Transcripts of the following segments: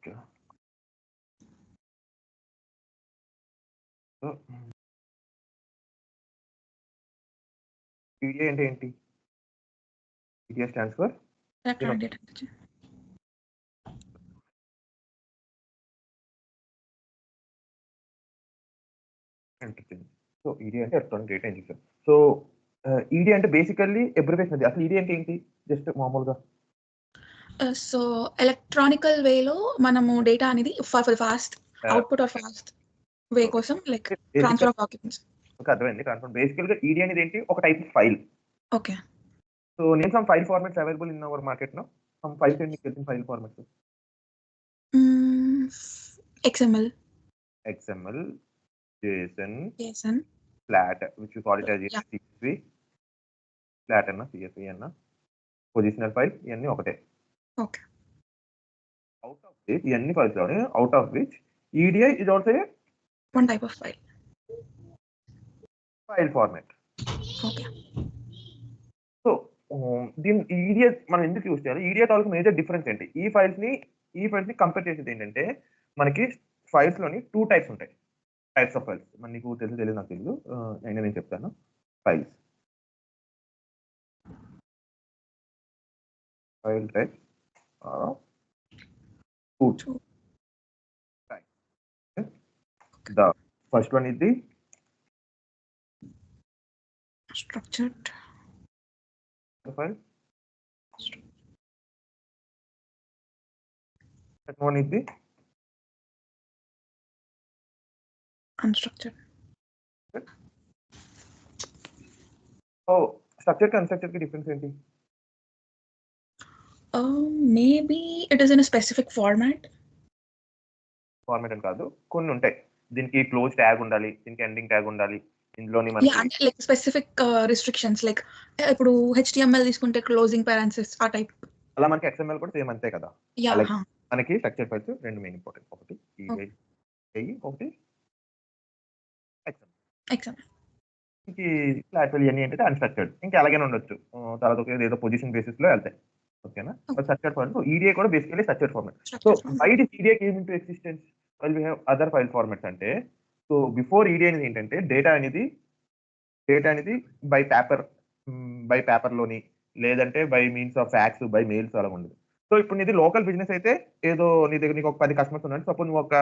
Okay. So, EDI అంటే ఏంటి? EDI stands for electronic data exchange. Interchange. So, EDI అంటే electronic data interchange. So, EDI అంటే basically abbreviation అది. అసలు EDI అంటే ఏంటి? జస్ట్ మామూలుగా. సో ఎలక్ట్రానికల్ వేలో మనము డేటా అనేది for fast output or fast way okay. కోసం like basically transfer of documents. Okay. అర్థమైంది. ట్రాన్స్‌ఫర్ బేసికల్‌గా ఈడిఐ అనేది ఏంటి? ఒక type of file. Okay. So, name some file formats available in our market now. Some files and మీకు తెలిసిన file formats. XML, XML, JSON, JSON. flat, which you call it as Yeah. CSV, flat అన్న, CSV అన్న, positional file ఇవన్నీ ఒకటే. Okay. Out of which ఇవన్నీ files లోనే out of which EDI is also a One type of file. File format. Okay. So దీని EDI మనం ఎందుకు use చేయాలి? ఈడిఐ తాలూకు మేజర్ డిఫరెన్స్ ఏంటి? ఈ ఫైల్స్ ని కంపేర్ చేసేది ఏంటంటే మనకి ఫైల్స్ లోని 2 టైప్స్ ఉంటాయి. Types of files. మరి నీకు తెలియదు నాకు తెలియదు. అయినా నేను చెప్తాను. Files. File type two types. Okay. The first one is the Structured file. Second one is the unstructured. So structured and unstructured ki difference ఏంటి? Maybe it is in a specific format. Format అని కాదు. కొన్ని ఉంటాయి. దీనికి close tag ఉండాలి. దీనికి ending tag ఉండాలి. ఇందులోని మనకి అంటే లైక్ స్పెసిఫిక్ రిస్ట్రిక్షన్స్ లైక్ ఇప్పుడు HTML తీసుకుంటే క్లోజింగ్ పారాంథసిస్ ఆ టైప్. అలా మనకి XML కూడా సేమ్ అంతే కదా. అలాగే మనకి స్ట్రక్చర్డ్ ఫైల్స్ రెండు మెయిన్ ఇంపార్టెంట్. ఒకటి ఈడిఐ, ఒకటి XML. ఇంకి ఫ్లాట్ ఫైల్ ఇవన్నీ ఏంటంటే అన్‌స్ట్రక్చర్డ్. ఇంకా అలాగనే ఉండొచ్చు. తర్వాత ఏదో పొజిషన్ బేసిస్ లో వెళ్తాయి. ఓకేనా? Structured format. సో ఈడిఐ కూడా basically structured format. So why did EDI came into existence? Well we have other file formats అంటే సో బిఫోర్ ఈడిఐ అనేది ఏంటంటే డేటా అనేది బై పేపర్‌లోని లేదంటే by means of fax, by mails అలా ఉండేది. So ఇప్పుడు నీది లోకల్ బిజినెస్ అయితే ఏదో నీ దగ్గర నీకు ఒక 10 కస్టమర్స్ ఉన్నారు. సపోజ్ నువ్వు ఒక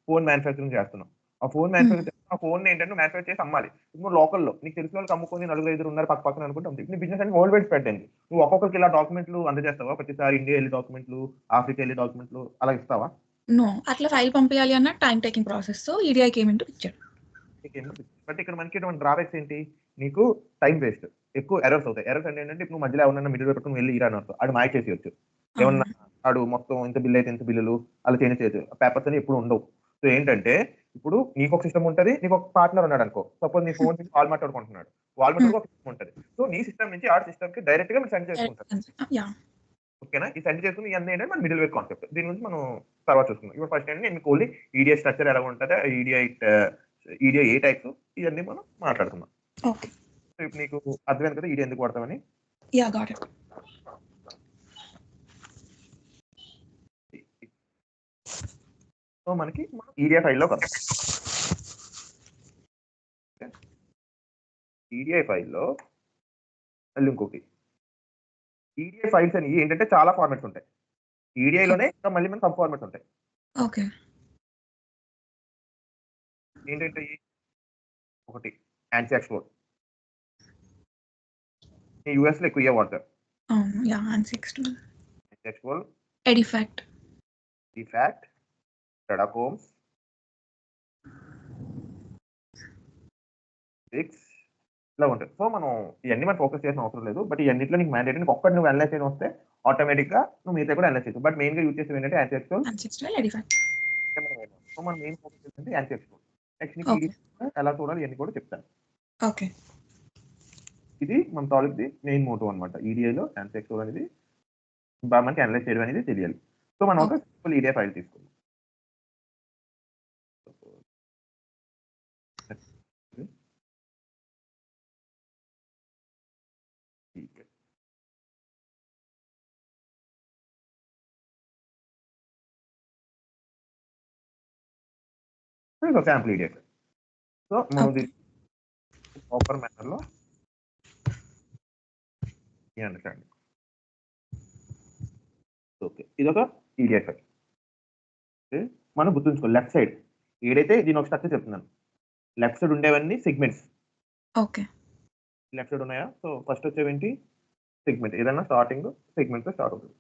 ఫోన్ మ్యానుఫ్యాక్చరింగ్ చేస్తున్నావు. ఆ ఫోన్ ఏంటంటే నువ్వు మ్యానుఫ్యాక్చర్ చేసి అమ్మాలి. ఇప్పుడు లోకల్‌లో నీకు తెలిసిన వాళ్ళకి అమ్ముకొని నలుగురు ఐదుగురు ఉన్నారు పక్క పక్కన అనుకుంటే అంతే. నీ బిజినెస్ అనేది వరల్డ్ వైడ్ స్ప్రెడ్ అయింది. నువ్వు ఒక్కొక్కరికి ఇలా డాక్యుమెంట్లు అందజేస్తావా? ప్రతిసారి ఇండియా ఎళ్లి డాక్యుమెంట్లు, ఆఫ్రికా ఎళ్లి డాక్యుమెంట్లు అలా ఇస్తావా? నో. అట్లా ఫైల్ పంపించాలి అన్న time taking process. So EDI came into picture. But ఇక్కడ మనకి ఇటువంటి డ్రాబ్యాక్స్ ఏంటి? నీకు టైం వేస్ట్. ఎక్కువ ఎర్రర్స్ అవుతాయి. ఎర్రర్స్ అంటే ఏంటంటే ఇప్పుడు మధ్యలో ఎవరినైనా మిడిల్ పెట్టుకొని వెళ్లి ఇరా అనొచ్చు. ఆడు మాయ చేసేయొచ్చు. ఏమన్నా ఆడు మొత్తం ఇంత బిల్ అయితే ఇంత బిల్లులు అలా చేంజ్ చేయొచ్చు. పేపర్స్ అని ఎప్పుడు ఉండవు. సో ఏంటంటే ఇప్పుడు నీకు ఒక సిస్టమ్ ఉంటది. నీకు ఒక పార్ట్నర్ ఉన్నాడు అనుకో. సపోజ్ నీ ఫోన్ నుంచి కాల్ మాట్లాడుకుంటున్నాడు. వాల్మార్ట్‌లో ఒక సిస్టమ్ ఉంటది. సో నీ సిస్టమ్ నుంచి ఆడి సిస్టమ్‌కి డైరెక్ట్‌గా మీరు సెండ్ చేసుకుంటారు. ఓకేనా? ఈ సెండ్ చేసుకుని ఇవన్నీ ఏంటంటే మన మిడిల్ వేర్ కాన్సెప్ట్. దీని గురించి మనం తర్వాత చూసుకుందాం. ఇప్పుడు ఫస్ట్ ఏంటంటే నేను మీకు ఓన్లీ ఈడిఐ స్ట్రక్చర్ ఎలా ఉంటది? ఈడిఐ ఏ టైప్స్ ఇవన్నీ మనం మాట్లాడుకుందాం. ఓకే. సో ఇప్పుడు నీకు అర్థమైంది కదా ఈడిఐ ఎందుకు వాడతామని? Yeah got it. సో మనకి ఈడిఐ ఫైల్‌లోకి వద్దాం. ఈడిఐ ఫైల్‌లో మళ్ళీ ఇంకోటి ఈడిఐ ఫైల్స్ అని ఏంటంటే చాలా ఫార్మాట్స్ ఉంటాయి. ఈడిఐలోనే ఇంకా మళ్ళీ మన సబ్ ఫార్మాట్స్ ఉంటాయి. ఓకే. ఏంటంటే ఒకటి ANSI ఎక్స్‌పోర్ట్. యూఎస్‌లో ఎక్కువ ఇవే వాడతారు. అవును. Yeah ANSI export. Export, EDIFACT, Tadacombs, ఇలా ఉంటాయి. సో మనం ఇవన్నీ మనం ఫోకస్ చేయాల్సిన అవసరం లేదు. బట్ ఇవన్నిట్లో నీకు మ్యాండేటరీ నీకు ఒక్కటి నువ్వు అనలైజ్ చేయడం వస్తే ఆటోమేటిక్‌గా నువ్వు మిగతా కూడా అనలైజ్ చేయొచ్చు. బట్ మెయిన్‌గా యూజ్ చేసేది ఏంటంటే ANSI ఎక్స్‌పోర్ట్, ఎడిఫాక్ట్. సో మన మెయిన్ ఫోకస్ ఏంటంటే ANSI ఎక్స్‌పోర్ట్. నెక్స్ట్ నీకు ఈడిఐ ఎలా చూడాలి ఇవన్నీ కూడా చెప్తాను. ఓకే. ఇది మన టాపిక్‌ది మెయిన్ మోటో అన్నమాట. ఈడిఐలో ANSI ఎక్స్‌పోర్ట్ అనేది బాగా మనకి అనలైజ్ చేయడం అనేది తెలియాలి. సో మనం ఒక సింపుల్ ఈడిఐ ఫైల్ తీసుకుందాం. సో శాంపుల్ ఈడియట్. సో మనం Okay. ప్రాపర్ మేనర్ లో అండర్స్టాండ్. ఓకే, ఇదొక ఈడియట్. మనం గుర్తుంచుకో లెఫ్ట్ సైడ్ ఏదైతే దీని ఒక స్ట్రక్చర్ చెప్తున్నాను. లెఫ్ట్ సైడ్ ఉండేవన్నీ సెగ్మెంట్స్. Okay. లెఫ్ట్ సైడ్ ఉన్నాయా? సో ఫస్ట్ వచ్చేవేంటి సెగ్మెంట్. ఏదైనా స్టార్టింగ్ సెగ్మెంట్ తో స్టార్ట్ అవుతుంది.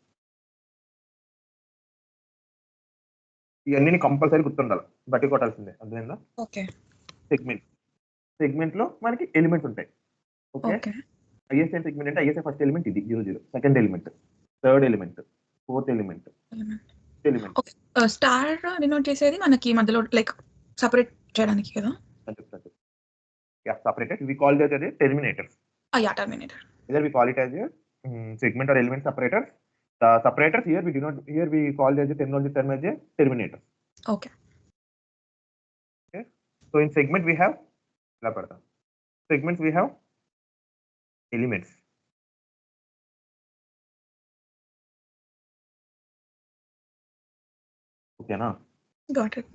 ఇవన్నీ కంపల్సరీ గుర్తుండాలి, బట్టి కొట్టాల్సిందే. అర్థమైందా? Okay. సెగ్మెంట్. సెగ్మెంట్ లో మనకి ఎలిమెంట్స్ ఉంటాయి. Okay, Okay. ఐఎస్ఐ సెగ్మెంట్ అంటే ఐఎస్ఐ ఫస్ట్ ఎలిమెంట్ ఇది 00, second element, third element, fourth element, Element. Element. Okay. Star denote చేసేది మనకి మధ్యలో లైక్ సెపరేట్ చేయడానికి కదా? Separated. We call that as a terminators. Yeah, terminator. Either we call it as a segment or element separators. The separators here we do not. Here we call it as a terminology term as a terminator. Okay. Okay. So in segment we have segments we have elements. Okay na? Got it.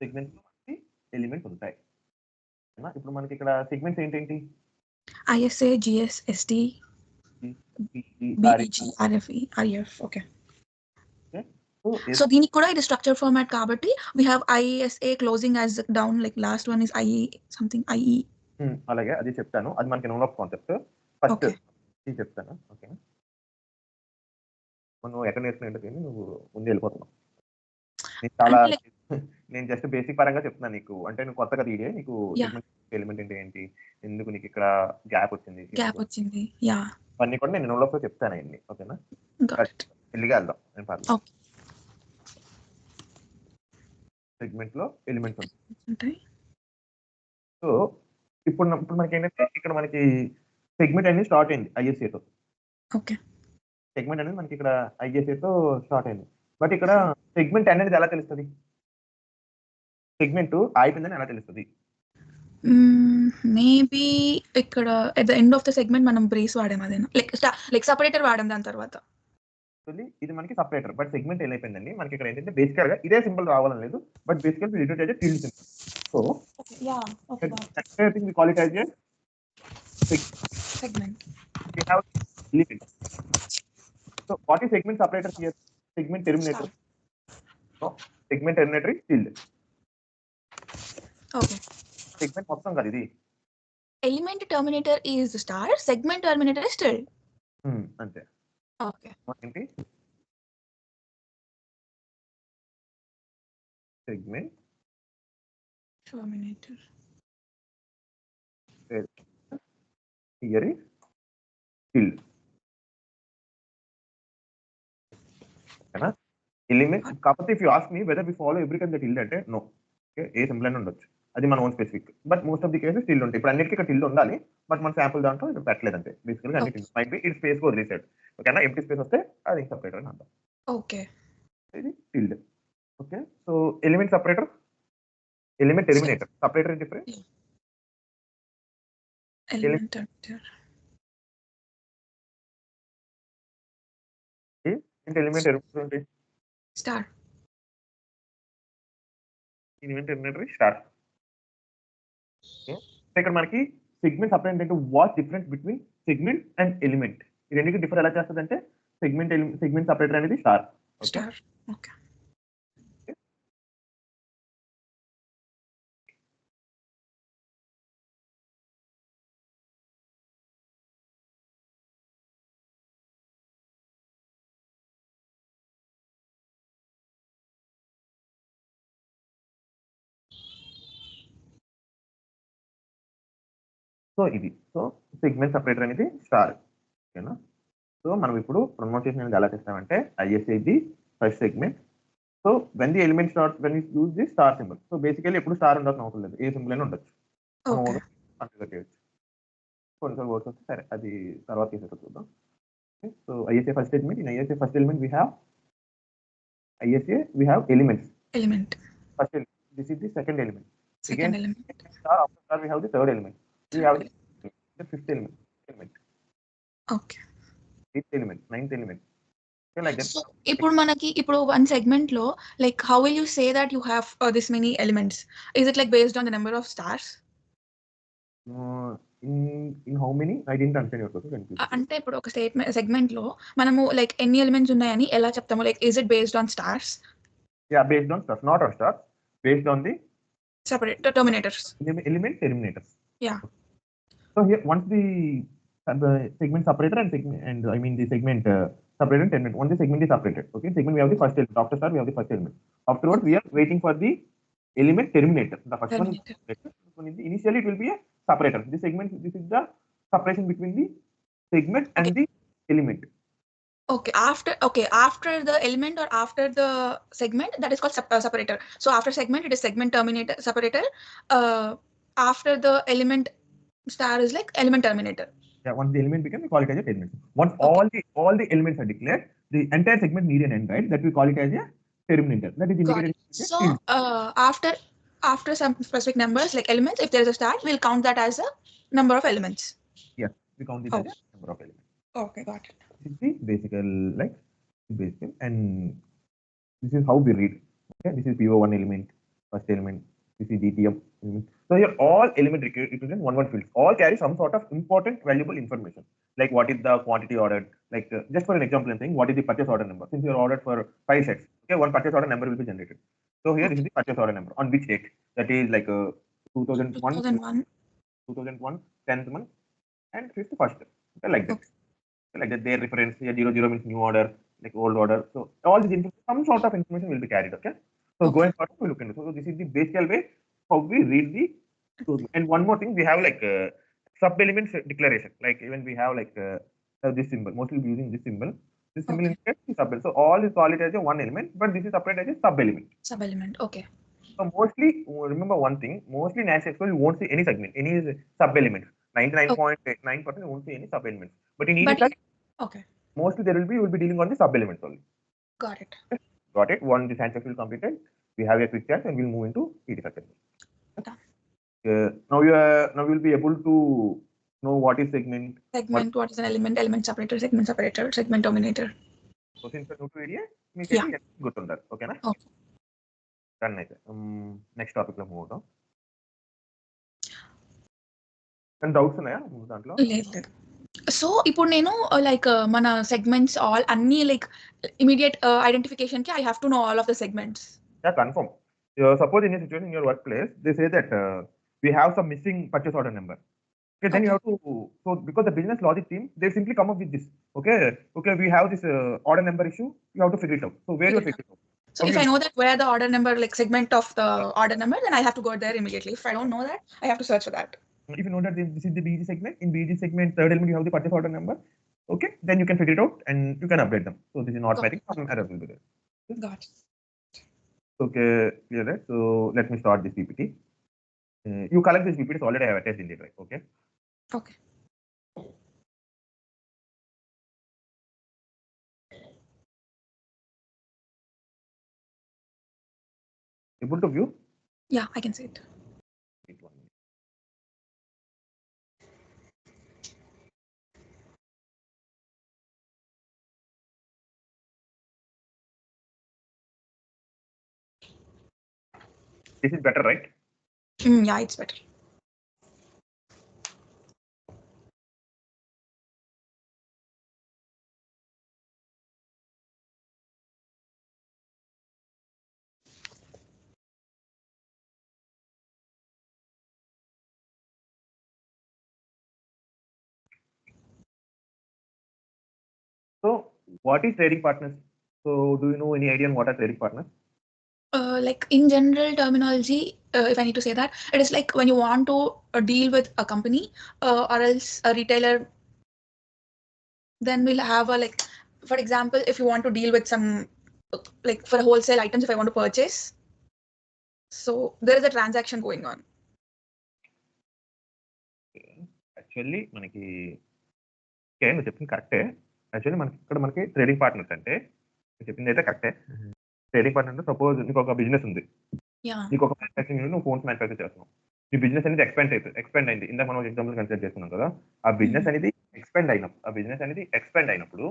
Segments లో మనకి elements ఉంటాయి. ఇప్పుడు మనకి ఇక్కడ segments ఏంటేంటి? ISA, GS, ST, BEG, RFE, RF. Okay. So దీనికి కూడా ఇది స్ట్రక్చర్ ఫార్మాట్ కాబట్టి we have ISA closing as down, like last one is IE something IE. అలాగే అది చెప్తాను. అది మనకి నోన్ ఆఫ్ కాన్సెప్ట్. ఫస్ట్ ఇది చెప్తాను. ఓకే, నువ్వు ఎక్కడ నేర్చుకునే నువ్వు ముందు వెళ్ళిపోతున్నావు. చాలా నేను జస్ట్ బేసిక్ పరంగా చెప్తున్నాను నీకు. అంటే నువ్వు కొత్తగా తీడే నీకు ఎలిమెంట్ అంటే ఏంటి, ఎందుకు నీకు ఇక్కడ గ్యాప్ వచ్చింది, అన్నీ కూడా నేను నోన్ ఆఫ్ చెప్తాను అన్ని. ఓకేనా? వెళ్ళిగా వెళ్దాం. నేను పర్లేదు. సెగ్మెంట్ లో ఎలిమెంట్స్ ఉంటాయి. సో ఇప్పుడు మనకి ఏంటంటే ఇక్కడ మనకి సెగ్మెంట్ అనేది స్టార్ట్ అయింది ఐఎస్ఏతో. ఓకే, సెగ్మెంట్ అనేది మనకి ఇక్కడ ఐఎస్ఏతో స్టార్ట్ అయింది. బట్ ఇక్కడ సెగ్మెంట్ అనేది ఎలా తెలుస్తుంది? సెగ్మెంట్ అయిపోయిందని ఎలా తెలుస్తుంది? మేబీ ఇక్కడ at the end of the segment మనం బ్రేస్ వాడాం, అదేనా లైక్ సెపరేటర్ వాడాం దాని తర్వాత. ఇది మనకి సెపరేటర్. బట్ సెగ్మెంట్ ఏం అయిపోయిందండి మనకి ఇక్కడ ఏంటంటే బేసికల్ గా ఇదే సింబల్ రావాలని లేదు. But basically we denote as a field symbol. So I think we call it as a segment. We have element. So what is segment separator here? Segment terminator. So segment terminator is field. Okay. Segment మొత్తం కాదు ఇది. Element terminator is star, segment terminator is still. అంతే. Okay. ఏంటి? Segment terminator. Here is field. Okay, element. Kaapothe if you ask me whether we follow every time that tilde అంటే no. Okay, ఏ symbol అయినా ఉండొచ్చు, అది మన own specific. But most of the cases tilde ఉంటాయి. ఇప్పుడు అన్నిటికీ ఇక్కడ టిల్డ్ ఉండాలి, బట్ మన శాంపుల్ దాంట్లో ఇక్కడ పెట్టలేదు అంతే. బేసికల్గా అన్ని టిల్డ్ మైట్ బి ఇది స్పేస్ కు వదిలేసాడు. ఓకేనా? ఎంటీ స్పేస్ వస్తే అది సెపరేటర్ అని అంటాం. ఓకే, ఇది tilde. Okay, so element separator, element Terminator. Separator different. Element Terminator element Terminator star. Element Terminator star. ఇక్కడ మనకి సెగ్మెంట్ సెపరేట్ అంటే what difference between segment and element, ఈ రెండింటికి డిఫర్ ఎలా చేస్తుంది అంటే సెగ్మెంట్ సెపరేటర్ అనేది స్టార్. స్టార్. ఓకే, సో ఇది సెగ్మెంట్ సెపరేటర్ అనేది స్టార్. ఓకేనా? సో మనం ఇప్పుడు ప్రొనౌన్సియేషన్ అనేది ఎలా చేస్తామంటే ISA the first segment. So when the element start when use the star symbol. So basically ఎప్పుడు స్టార్ ఉండాల్సిన అవసరం లేదు, ఏ సింబల్ అయినా ఉండొచ్చు. చేయొచ్చు. కొన్నిసార్లు వర్డ్స్ వస్తే సరే అది తర్వాత చేసేది చూద్దాం. So ISA first segment. In ISA first element we have ISA, we have elements. First element. This is the second element. Second element. Star, after star we have the third element. We have the fifth element. Okay. Eighth element, ninth element, Like that. So ఇప్పుడు మనకి ఇప్పుడు one segment లో like how will you say that you have this many elements? Is it like based on the number of stars? In how many? I didn't understand your question. Can you please repeat? అంటే ఇప్పుడు ఒక segment లో మనము like ఎన్ని elements ఉన్నాయని ఎలా చెప్తాము? Like is it based on stars? Yeah, based on stars, not on stars. Based on the separate terminators. element terminators. Yeah. So here, once the segment separator and segment, and I mean the segment separator and terminator. Once the segment is separated, okay, segment we have the first element. After star we have the first element. Afterwards we are waiting for the element terminator. The first one is Terminator. initially it will be a separator. This segment, this is the separation between the segment and the element. Okay, after the element or after the segment, that is called separator. So after segment, it is segment terminator separator. After the element star is like element terminator. Yeah, once the element becomes, we call it as a terminator. Once all the elements are declared, the entire segment need an end, right? That we call it as a terminator. That is Got indicated. it. So after some specific numbers like elements, if there is a star, we'll count that as a number of elements. Yes, we count it as a number of elements. Okay, got it. This is the basic, and this is how we read. Okay, this is PO1 element, first element. This is DTM element. So here all element represent one fields. All carry some sort of important, valuable information. Like what is the quantity ordered? Like just for an example, I'm saying what is the purchase order number? Since you are ordered for 5 sets, okay, one purchase order number will be generated. So here this is the purchase order number on which date? That is like 2001, 10th month, and 5th first. Okay, like that. Like that, their reference here 00 means new order, like old order. So all this information, some sort of information will be carried. Okay. So going forward, we look into. So this is the basic way how we read the. And one more thing, we have like sub elements declaration. Like even we have like this symbol. Mostly we using this symbol. This symbol indicates the sub element. So all is call it as a one element, but this is separated as a sub element. Sub element. Okay. So mostly remember one thing. Mostly in SQL you won't see any segment, any sub elements. 99.9% won't see any sub elements. But in EDI, okay, mostly there will be dealing on the sub elements only. Got it. Got it. Once the science will completed, we have a quick chat and we'll move into EDI segment. Now you will be able to know what is segment. What is an element? Element separator, segment terminator. So since you're new to EDI, good on that. Okay, na? Okay. Done. Next topic lo move on. And doubts ఉన్నాయా దాంట్లో? లేదు. So ఇప్పుడు నేను like మన segments all అన్ని like immediate identification కి I have to know all of the segments. Yeah, confirm. Suppose in a situation in your workplace, they say that we have some missing purchase order number. Okay, then you have to, so because the business logic team, they simply come up with this. Okay, we have this order number issue, you have to figure it out. So where you figure it out? So if I know that where the order number, like segment of the order number, then I have to go there immediately. If I don't know that, I have to search for that. If you know that this is the BG segment, in BG segment, third element you have the purchase order number. Okay, then you can figure it out and you can update them. So this is not mathing, some error will be there. Got it. Okay, clear that. So let me start this PPT. You collect this PPT, already I have attached in the drive. Okay. Okay. Able to view? Yeah, I can see it. This is better, right? Yeah, it's better. So what is trading partners? So do you know any idea on what are trading partners? Like in general terminology, if I need to say that, it is like when you want to deal with a company or else a retailer, then we'll have a like, for example, if you want to deal with some like for wholesale items, if I want to purchase, so there is a transaction going on. Actually మనకి okay మీరు చెప్పింది కరెక్టే. Actually మనకి ఇక్కడ మనకి trading partners అంటే మీరు చెప్పింది అయితే కరెక్టే. ట్రేడింగ్ పార్ట్నర్ అంటే సపోజ్ నీకు ఒక బిజినెస్ ఉంది, నీకు ఒక మ్యానుఫ్యాక్చరింగ్ యూనిట్, నువ్వు ఫోన్స్ మ్యానుఫ్యాక్చర్ చేస్తున్నావు. ఈ బిజినెస్ అనేది ఎక్స్పెండ్ అయింది. ఇందాక మనం ఎగ్జాంపుల్ కన్సిడర్ చేస్తున్నాం కదా, ఆ బిజినెస్ అనేది ఎక్స్పెండ్ అయినప్పుడు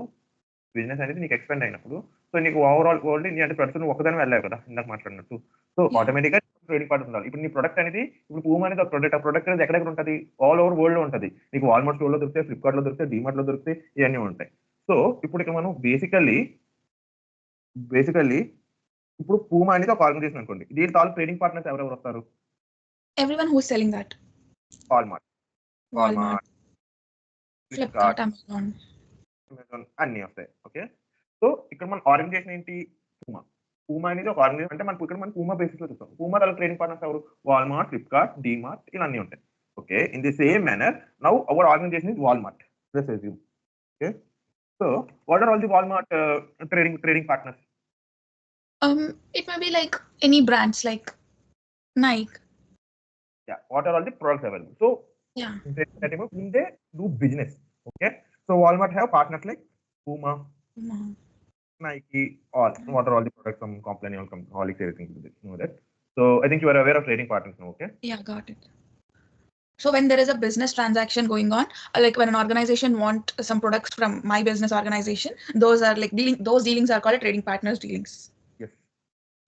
బిజినెస్ అనేది నీకు ఎక్స్పెండ్ అయినప్పుడు సో నీకు ఓవరాల్ వరల్డ్ ఇండియా అంటే ప్రొడక్ట్ నువ్వు ఒకదాని వెళ్ళావు కదా ఇందాక మాట్లాడినట్టు సో ఆటోమేటిక్గా ట్రేడింగ్ పార్ట్నర్ ఉండాలి ఇప్పుడు నీ ప్రొడక్ట్ అనేది ఇప్పుడు పూమా అనేది ఒక ప్రొడక్ట్ ఆ ప్రొడక్ట్ అనేది ఎక్కడెక్కడ ఉంటుంది ఆల్ ఓవర్ వరల్డ్ లో ఉంటుంది నీకు వాల్మార్ట్ స్టోర్లో దొరుకుతాయి ఫ్లిప్కార్ట్ లో దొరుకుతాయి డిమార్ట్ లో దొరుకుతాయి ఇవన్నీ ఉంటాయి సో ఇప్పుడు ఇక మనం బేసికల్లీ ఇప్పుడు పూమా అనేది ఒక ఆర్గనైజేషన్ అనుకోండి దీంట్లో ఆల్ ట్రేడింగ్ పార్ట్నర్స్ ఎవరెవరు వస్తారు Everyone who's selling that. Walmart Walmart, Flipkart, Amazon. Amazon అన్ని వస్తాయి ఓకే సో ఇక్కడ మన ఆర్గనైజేషన్ ఏంటి పూమా అనేది ఒక ఆర్గనైజేషన్ అంటే మనకు ఇక్కడ మనం పూమా బేసిస్ లో చూస్తాం పూమా వాళ్ళ ట్రేడింగ్ పార్ట్నర్స్ ఎవరు వాల్మార్ట్ ఫ్లిప్కార్ట్ డిమార్ట్ ఇలా అన్ని ఉంటాయి okay in the same manner now our organisation is Walmart okay so what are all the Walmart trading partners It may be like any brands like Nike. Yeah, what are all the products available? So Yeah. When they do business, okay. So Walmart have partners like Puma, Nike, all. What are all the products from Complan, Horlicks, everything? You know that. So I think you are aware of trading partners now, okay? Yeah, got it. So when there is a business transaction going on, like when an organization want some products from my business organization, those are like those dealings are called trading partners dealings. Yes.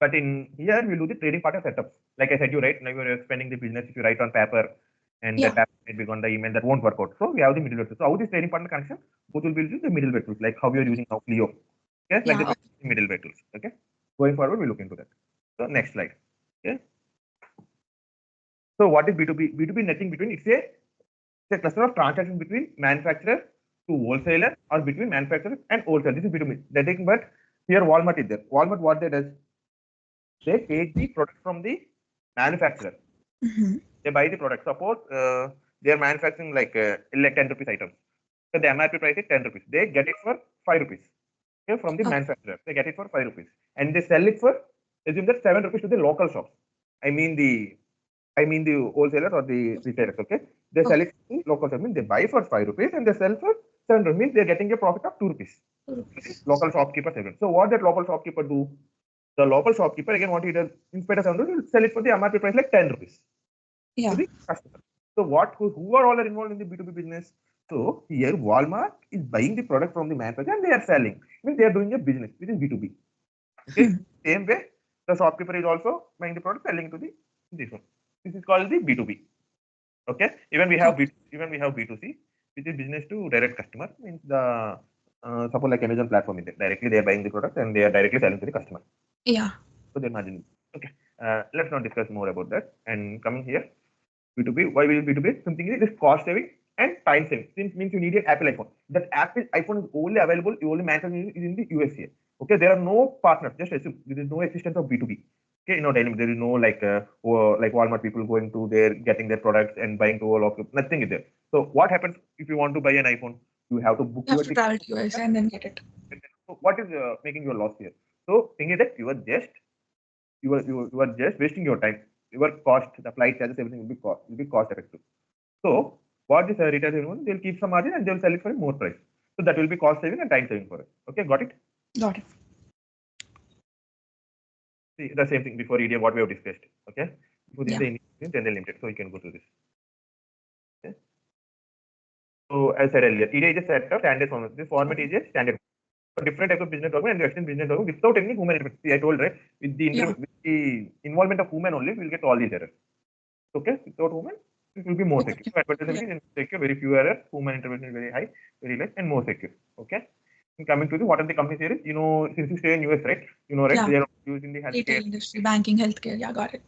But in here we do the trading partner setup. Like I said, you right now you are expanding the business. If you write on paper, and that paper might be on the email, that won't work out. So we have the middleware tools. So how this trading partner connection? Both will be using the middleware tools, like how we are using now Clio. Okay, like the middleware tools. Okay, going forward we look into that. So next slide. Okay. So what is B2B? B2B nothing between. It's a cluster of transactions between manufacturer to wholesaler or between manufacturer and wholesaler. This is B2B. That is, but here Walmart is there. Walmart what they does? They take the product from the manufacturer. They buy the product. Suppose they are manufacturing like 10 rupees items. So the MRP price is 10 rupees. They get it for 5 rupees. Okay, from the manufacturer. They get it for 5 rupees. And they sell it for, assume that 7 rupees to the local shops. I mean the wholesaler or the retailers. Okay. They sell it to the local shops. I mean they buy for 5 rupees and they sell for 7 rupees. Means they're getting a profit of 2 rupees. Local shopkeeper. So what that local shopkeeper do? The local shopkeeper again what he does instead of 7 rupees, will sell it for the MRP price like 10 rupees. Yeah. To the customer. So who are all are involved in the B2B business? So here Walmart is buying the product from the manufacturer and they are selling. I mean they are doing a business, which is B2B. Okay. Same way, the shopkeeper is also buying the product, selling to this one. This is called the B2B. Okay. Even we have B2C, which is business to direct customer. Means the suppose like Amazon platform is there. Directly they are buying the product and they are directly selling to the customer. Yeah. So they're margin. Okay. Let's not discuss more about that. And coming here, B2B. Why will B2B? Something is cost saving and time saving. This means you need an Apple iPhone. That Apple iPhone is only available. You only manufacturing is in the USA. Okay. There are no partners. Just assume there is no existence of B2B. Okay. There is no like Walmart people going to there getting their products and buying to all of you. Nothing is there. So what happens if you want to buy an iPhone? You have to book. You have to travel to USA and then get it. So what is making your loss here? So thing is that you are just wasting your time. Your cost, the flight charges, everything will be cost effective. So what this retailer will, they'll keep some margin and they'll sell it for a more price. So that will be cost saving and time saving for it. Okay, got it? Got it. See the same thing before EDA what we have discussed. Okay, so this is the General Limited. So you can go to this. Okay. So as I said earlier, EDA is a set of standard format. This format is a standard. Different type of business document and you extend business document without any human intervention. See, I told right with the involvement of human only, we'll get all these errors. Okay, without human, it will be more secure. Advertising is secure, very few errors. Human intervention is very high, very less, and more secure. Okay. And coming to what are the companies here? You know, since you stay in US, right? You know, right? They are using the healthcare retail industry, banking, healthcare. Yeah, got it.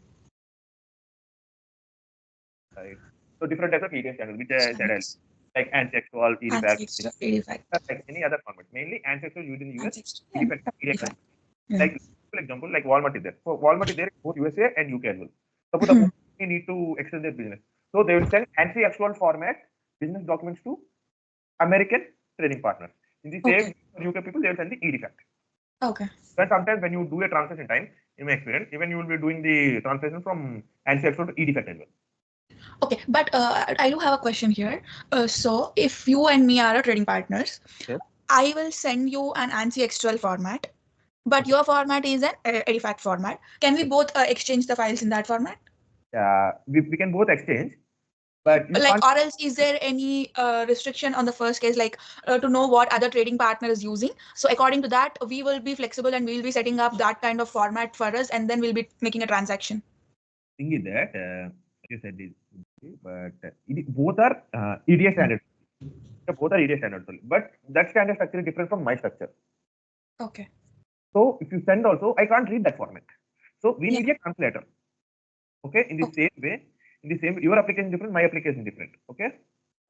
Right. So different types of EDA standards, which I said like ancestral, EDIFACT, like any other format. Mainly ancestral used in the US. EDIFACT. Like for example, like Walmart is there. So Walmart is there in both USA and UK as well. Suppose the need to extend their business. So they will send ANSI-XML format business documents to American trading partners. In the same UK people, they will send the EDIFACT. Okay. But sometimes when you do a translation time, in my experience, even you will be doing the translation from ANSI-XML to EDIFACT as well. Okay, but I do have a question here. So if you and me are trading partners, I will send you an ANSI XML format, but your format is an EDIFACT format. Can we both exchange the files in that format? We can both exchange, But you Like, can't. or else is there any restriction on the first case, like to know what other trading partner is using? So according to that, we will be flexible and we'll be setting up that kind of format for us, and then we'll be making a transaction. Thing is that you said this, but both are EDA standards. Both are EDA standards, but that standard structure is different from my structure. Okay. So if you send also, I can't read that format. So we need a translator. Okay, in the same way, your application is different, my application is different. Okay.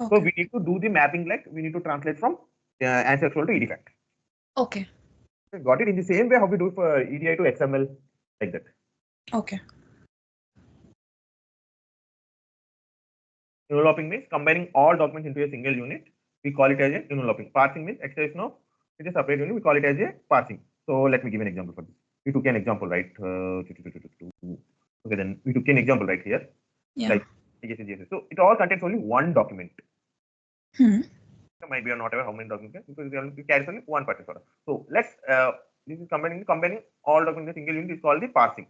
So we need to do the mapping, like we need to translate from ANSI XML to EDFACT. Okay. Got it? In the same way how we do for EDI to XML, like that. Okay. Unilopping means combining all documents into a single unit. We call it as a unilopping. Parsing means exercise now it is a separate unit. We call it as a parsing. So let me give an example for this. We took an example, right? Okay, then we took an example right here. Yeah. Like so it all contains only one document. Might be or not aware how many documents because it carries only one purchase order. So let's this is combining all documents in a single unit is called the parsing.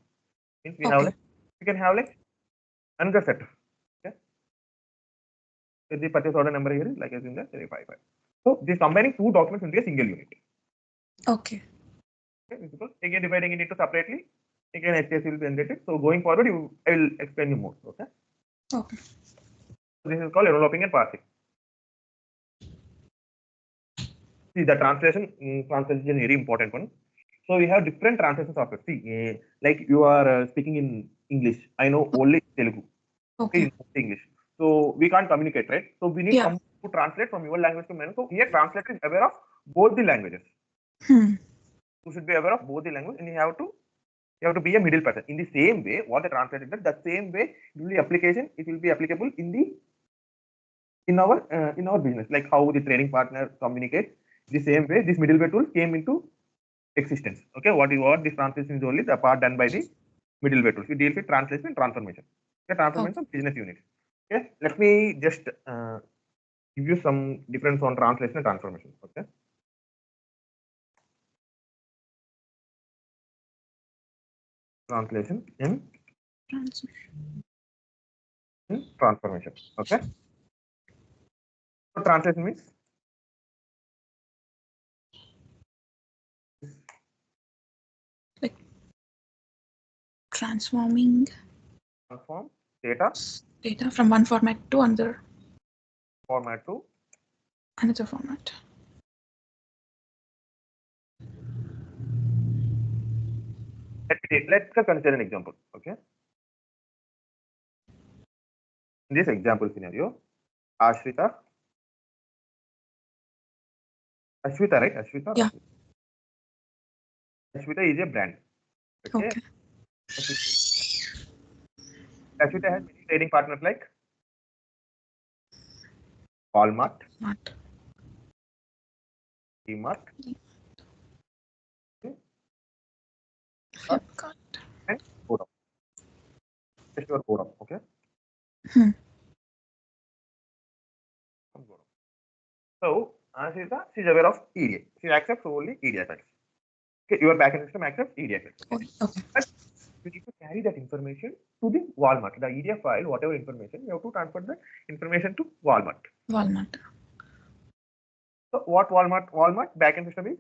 Means we have like we can have like another set. Okay. So the purchase order number here is like as in the 355. So this combining two documents into a single unit. Okay. Okay. Again dividing it into separately. Again HTS will be generated. So going forward, I will explain you more. Okay. Okay. So this is called enveloping and parsing. See, the translation is a very important one. So we have different translation software. See, like you are speaking in English. I know only Telugu. Okay. English. So we can't communicate, right? So we need someone to translate from your language to mine. So here translator is aware of both the languages. You should be aware of both the language, and you have to be a middle person. In the same way, what the translator does, the same way it will be application. It will be applicable in our business, like how the trading partner communicates. The same way, this middleware tool came into existence. Okay, what this translation is only the part done by the middleware tools. We deal with translation and transformation. Okay, transformation of business units. Okay, let me just give you some difference on translation and transformation. Okay. Translation and transformation. Okay. So translation means like transform data from one format to another format to another format. Let's consider an example. Okay. In this example scenario, Ashwita, right? Ashwita. Yeah. Ashwita is a brand. Okay. Ashwita has many trading partners like Walmart, DMart, and Vodafone. Just your Vodafone, okay? So Ashwita, she's aware of EDA. She accepts only EDA files. Okay, your backend system accepts EDA files. Okay. But you need to carry that information to the Walmart. The EDA file, whatever information, you have to transfer the information to Walmart. So what Walmart backend system is?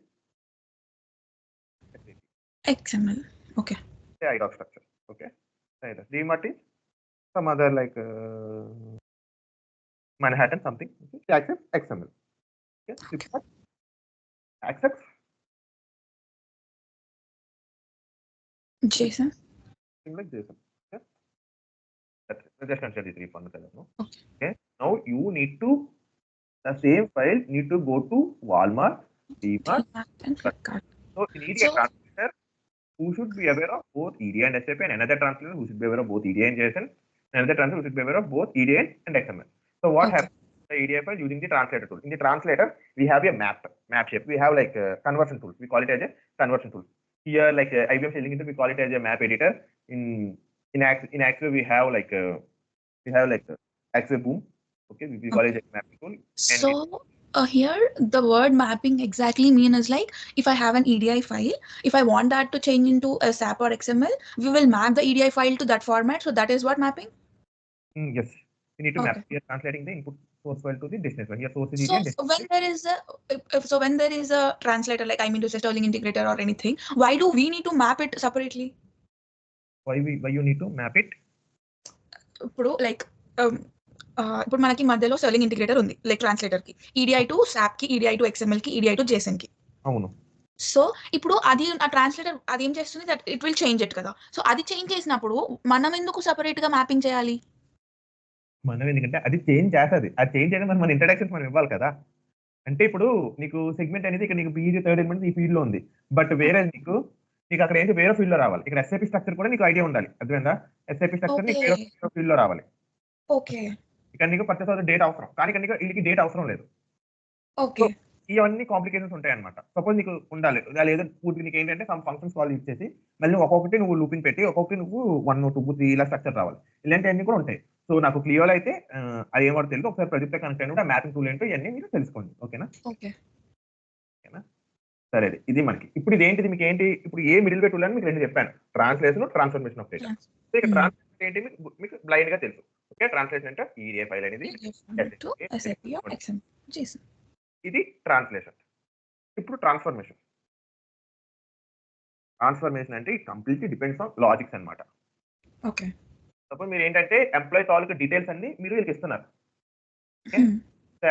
XML. Okay. The IDOC structure. Okay. DMart is some other like Manhattan something. Okay. She accepts XML. Okay. Accepts JSON. Like JSON. Okay. Just consider the 3 formats. Okay. Now you need to the same file need to go to Walmart, DMart, and Flipkart. So you need a translator who should be aware of both EDA and SAP, and another translator who should be aware of both EDA and JSON, and another translator who should be aware of both EDA and XML. So what happens? The EDA file using the translator tool. In the translator, we have a map shape. We have like a conversion tool. We call it as a conversion tool. Here, like IBM Selling Inter, we call it as a map editor. In Axway, we have like Axway Boom. Okay, we call it a mapping tool. So here the word mapping exactly means like if I have an EDI file, if I want that to change into a SAP or XML, we will map the EDI file to that format. So that is what mapping? Yes. You need to map. Okay. You're translating the input source file to the destination file. Here source is So EDA. when there is a translator, like I mean to say Sterling integrator or anything, why do we need to map it separately? Why you need to map it? ఇప్పుడు like ఇప్పుడు మనకి మధ్యలో sterling integrator ఉంది like translator కి EDI to సాప్ కి EDI to XML కి EDI to Jason కి. అవును. సో ఇప్పుడు అది ఆ ట్రాన్స్లేటర్ అది ఏం చేస్తుంది that it will change it కదా. సో అది చేంజ్ చేసినప్పుడు మనం ఎందుకు సెపరేట్ గా మ్యాపింగ్ చేయాలి? మనం ఎందుకంటే అది చేంజ్ చేస్తుంది. అది చేంజ్ చేయడం మన ఇంట్రడక్షన్స్ మనం ఇవ్వాలి కదా. అంటే ఇప్పుడు నీకు సెగ్మెంట్ అనేది ఇక్కడ నీకు పీజీ థర్డ్ ఎలిమెంట్ ఈ ఫీల్డ్ లో ఉంది. బట్ వేరే నీకు అక్కడ ఏంటి వేరే ఫీల్డ్ లో రావాలి. ఇక్కడ ఎస్ఐపి స్ట్రక్చర్ కూడా నీకు ఐడియా ఉండాలి. అర్థమైందా? ఎస్ఐపి స్ట్రక్చర్ నీకు వేరే ఫీల్డ్ లో రావాలి. ఓకే. ఇక్కడ నీకు పర్చేస్ ఆఫ్ డేట్ అవసరం, కానీ ఇక్కడ నీకు వీళ్ళకి డేట్ అవసరం లేదు. ఓకే. ఇవన్నీ కాంప్లికేషన్స్ ఉంటాయి అనమాట. సపోజ్ నీకు ఉండాలి లేదా పూర్తి నీకు ఏంటంటే సమ్ ఫంక్షన్స్ కాల్ ఇచ్చేసి మళ్ళీ ఒక్కొక్కటి నువ్వు లూపింగ్ పెట్టి ఒక్కొక్కటి నువ్వు 1, 2, 3 ఇలా స్ట్రక్చర్ రావాలి. ఇలాంటివన్నీ కూడా ఉంటాయి. సో నాకు క్లియర్ అయితే అది ఏమో తెలియదు. ఒకసారి ప్రొజెక్ట్ కనెక్ట్ అయినప్పుడు ఆ మ్యాపింగ్ టూల్ ఏంటో ఇవన్నీ మీరు తెలుసుకోండి. ఓకేనా? ఓకేనా? సరే, ఇది మనకి ఇప్పుడు ఇది ఏంటిది మీకు ఏంటి ఇప్పుడు ఏ మిడిల్ వే టూల్ అని మీకు రెండు చెప్పాను. Translation, transformation of data. So ఇక్కడ ట్రాన్స్లేషన్ ఏంటి మీకు బ్లైండ్ గా తెలుసు. ఓకే, ట్రాన్స్లేషన్ అంటే ఈడిఏ ఫైల్ అనేది ఇది ట్రాన్స్లేషన్. ఇప్పుడు ట్రాన్స్ఫర్మేషన్ అంటే కంప్లీట్లీ డిపెండ్స్ ఆన్ లాజిక్స్ అన్నమాట. ఓకే. సపోజ్ మీరు ఏంటంటే ఎంప్లాయీ తాలూకు డీటెయిల్స్ అన్ని మీరు వీళ్ళకి ఇస్తున్నారు.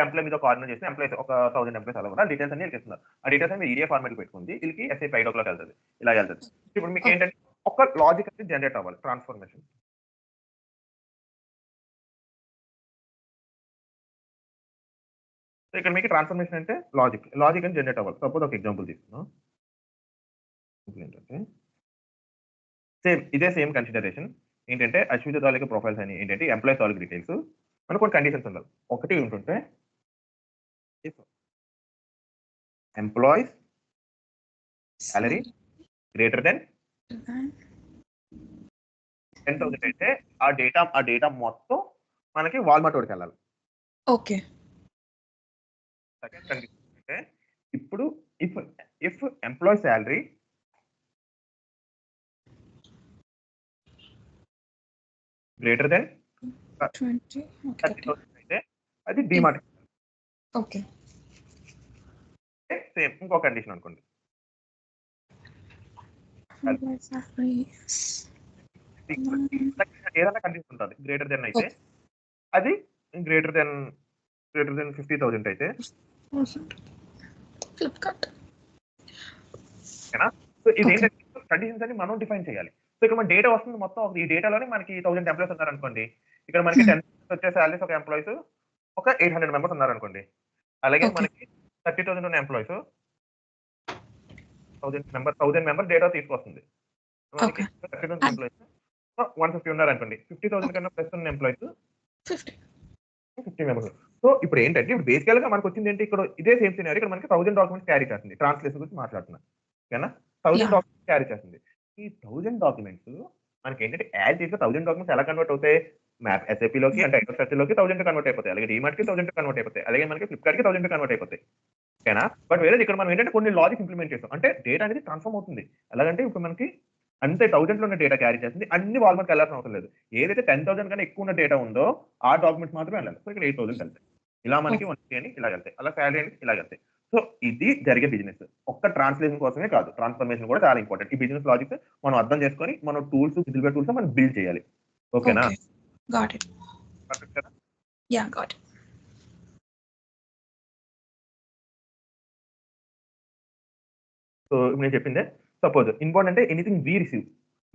ఎంప్లాయీ మీద ఒక ఆర్డర్ చేస్తే ఎంప్లాయీస్ ఒక 1000 ఎంప్లాయీస్ అలా కూడా డీటెయిల్స్ అన్ని వీళ్ళకి ఇస్తున్నారు. ఆ డీటెయిల్స్ అన్ని ఈడియా ఫార్మాట్ పెట్టుకుంది వీళ్ళకి ఎస్ఐ 5 o'clock వెళ్తుంది, ఇలా వెళ్తుంది. ఇప్పుడు మీకు ఏంటంటే ఒక లాజిక్ అనేది జనరేట్ అవ్వాలి. ట్రాన్స్ఫర్మేషన్ ఇక్కడ మీకు ట్రాన్స్ఫర్మేషన్ అంటే లాజిక్ అని జనరేట్ అవ్వాలి. సపోజ్ ఒక ఎగ్జాంపుల్ తీసుకున్నాం. ఏంటంటే సేమ్ కన్సిడరేషన్ ఏంటంటే అశ్విత తాలూకు ప్రొఫైల్స్ అని ఏంటంటే ఎంప్లాయీ తాలూకు డీటెయిల్స్ మనకు కొన్ని కండిషన్స్ ఉండాలి. ఒకటి ఉంటుంటే ఎంప్లాయీస్ సాలరీ గ్రేటర్ దెన్ 10,000 అయితే ఆ డేటా మొత్తం మనకి వాల్మార్ట్ వాడికి వెళ్ళాలి. ఓకే. సెకండ్ కండిషన్ అంటే ఇప్పుడు if employee salary greater than 30,000 అయితే అది డిమార్ట్. ఓకే. సేమ్ ఇంకో కండిషన్ అనుకోండి. ఏదైనా కండిషన్ ఉంటుంది. గ్రేటర్ దెన్ అయితే అది గ్రేటర్ దెన్ 50,000 అయితే ఫ్లిప్కార్ట్. ఓకేనా? సో ఇది ఏంటంటే కండిషన్స్ అని మనం డిఫైన్ చేయాలి. సో ఇక్కడ మన డేటా వస్తుంది మొత్తం. ఈ డేటాలోనే మనకి 1000 ఎంప్లాయీస్ ఉన్నారు అనుకోండి. ఇక్కడ మనకి 10 వచ్చే సాలరీస్ ఒక ఎంప్లాయీస్ ఒక 800 మెంబర్స్ ఉన్నారు అనుకోండి. అలాగే మనకి 30,000 ఉన్న ఎంప్లాయీస్ 1000 మెంబర్ డేటా తీసుకొస్తుంది. మనకి 30,000 ఎంప్లాయీస్ 150 ఉన్నారు అనుకోండి. 50,000 కన్నా ప్లస్ ఉన్న ఎంప్లాయీస్ 50 మెంబర్స్. సో ఇప్పుడు ఏంటంటే ఇప్పుడు బేసికల్ గా మనకు వచ్చింది ఏంటి ఇక్కడ ఇదే సేమ్ సినారియో. ఇక్కడ మనకి 1000 డాక్యుమెంట్స్ క్యారీ చేస్తుంది. ట్రాన్స్లేషన్ గురించి మాట్లాడుతున్నాం. ఓకేనా? 1000 డాక్యుమెంట్స్ క్యారీ చేస్తుంది. ఈ 1000 డాక్యుమెంట్స్ మనకి ఏంటంటే యాడ్ చేస్తే 1000 డాక్యుమెంట్స్ ఎలా కన్వర్ట్ అవుతాయి? మ్యాప్ ఎస్ఏపీ లోకి అంటే లోకి 1000 కన్వర్ట్ అయిపోతాయి. అలాగే డిమార్ట్ కి 1000 కన్వర్ట్ అయిపోతాయి. అలాగే మనకి ఫ్లిప్కార్ట్ కి 1000 కన్వర్ట్ అయిపోతాయి. ఓకేనా? బట్ వేరే ఇక్కడ మనం ఏంటంటే కొన్ని లాజిక్ ఇంప్లిమెంట్ చేస్తాం. అంటే డేటా అనేది ట్రాన్స్ఫార్మ్ అవుతుంది. ఎలాగంటే ఇప్పుడు మనకి అంతే 1000 లో ఉన్న డేటా క్యారీ చేస్తుంది. అన్ని వాల్మార్ట్కి వెళ్ళాల్సిన అవసరం లేదు. ఏదైతే 10,000 కన్నా ఎక్కువ ఉన్న డేటా ఉందో ఆ డాక్యుమెంట్స్ మాత్రమే వెళ్ళాలి. సో ఇక్కడ 8,000 వెళ్తాయి. ఇలా మనకి 150 అని ఇలా వెళ్తాయి. అలా సాలరీ అని ఇలా వెళ్తాయి. సో ఇది జరిగే బిజినెస్. ఒక్క ట్రాన్స్లేషన్ కోసమే కాదు, ట్రాన్స్ఫర్మేషన్ కూడా చాలా ఇంపార్టెంట్. ఈ బిజినెస్ లాజిక్స్ మనం అర్థం చేసుకొని మనం టూల్స్ మిడిల్వేర్ టూల్స్ మనం బిల్డ్ చేయాలి. ఓకేనా? Got it. Yeah, got it. So నేను చెప్పిందే సపోజ్ ఇన్బౌండ్ అంటే ఎనీథింగ్ వి రిసీవ్.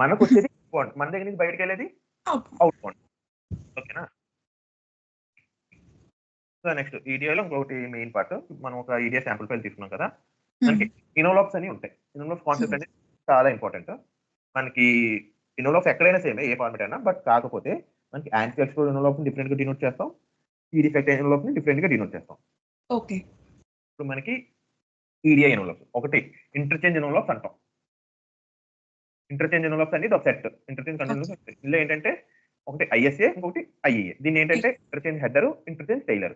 మనకు వచ్చేది ఇన్బౌండ్, మన దగ్గర నుంచి బయటకు వెళ్ళేది అవుట్ బౌండ్. ఓకేనా? సో నెక్స్ట్ ఈడియాలో ఇంకొకటి మెయిన్ పార్ట్. మనం ఒక ఈడియా శాంపుల్ ఫైల్ తీసుకున్నాం కదా. మనకి ఇనోలాప్స్ అని ఉంటాయి. ఇనోలాప్స్ కాన్సెప్ట్ అనేది చాలా ఇంపార్టెంట్. మనకి ఇనోలాప్స్ ఎక్కడైనా సేమే, ఏ ఫార్మాట్ అయినా. బట్ కాకపోతే మనకి యాంటీ ఎక్స్ప్లోర్ ఇనోలాప్స్ డిఫరెంట్ గా డినోట్ చేస్తాం. ఈ డిఫెక్ట్ ఇనోలాప్స్ ని డిఫరెంట్ గా డినోట్ చేస్తాం. ఓకే. ఇప్పుడు మనకి ఈడియా ఇనోలాప్స్ ఒకటి ఇంటర్చేంజ్ ఇనోలాప్స్ అంటాం. ఇంటర్చేంజ్ ఇనోలాప్స్ అనేది ఒక సెట్. ఇంటర్చేంజ్ కంటిన్యూస్ ఇందులో ఏంటంటే ఒకటి ఐఎస్ఏ, ఇంకొకటి ఐఏ. దీన్ని ఏంటంటే ఇంటర్చేంజ్ హెడర్, ఇంటర్చేంజ్ టైలర్.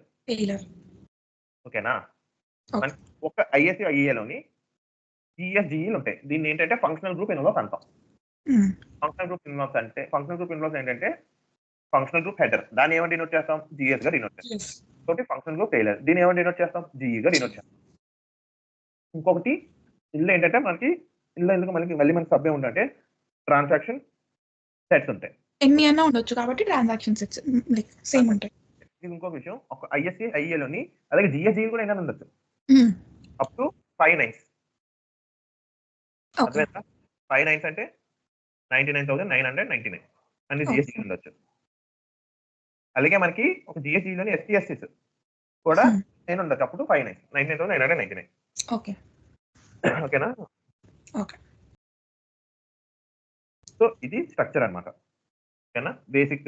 ఓకేనా? ఒక ఐఎస్ఏ ఐఏలోని ఈఎస్జిఈలు ఉంటాయి. దీన్ని ఏంటంటే ఫంక్షనల్ గ్రూప్ ఇన్వాల్వ్స్ అంటాం. ఫంక్షనల్ గ్రూప్ ఇన్వాల్వ్స్ ఏంటంటే ఫంక్షనల్ గ్రూప్ హెడర్ దాన్ని ఏమని డినోట్ చేస్తాం జిఎస్ గా డినోట్ చేస్తాం. yes. ఇంకోటి ఫంక్షనల్ గ్రూప్ టైలర్ దీన్ని ఏమని డినోట్ చేస్తాం జిఈ గా డినోట్ చేస్తాం. ఇంకొకటి ఇందులో ఏంటంటే మనకి ఇందులో ఎందుకు మళ్ళీ మనకి సబ్ ఏముందంటే ట్రాన్సాక్షన్ సెట్స్ ఉంటాయి. ఎన్ని అన్నా ఉండొచ్చు కాబట్టి ట్రాన్సాక్షన్ సెట్స్ లైక్ సేమ్ ఉంటాయి. ఇది ఇంకొక విషయం, ఒక ఐఎస్ఏ ఐఏలోని అలాగే జిఎస్జీ కూడా ఏమైనా ఉండొచ్చు up to 5 nines. Okay 5 nines అంటే 99,999 అన్ని జిఎస్జీ ఉండొచ్చు. అలాగే మనకి ఒక జిఎస్జీలోని ఎస్టీఎస్సీస్ కూడా నేను ఉండొచ్చు అప్పుడు 5 నైన్స్ 99,999. ఓకే ఓకేనా? ఓకే సో ఇది స్ట్రక్చర్ అన్నమాట. ఓకేనా? Basic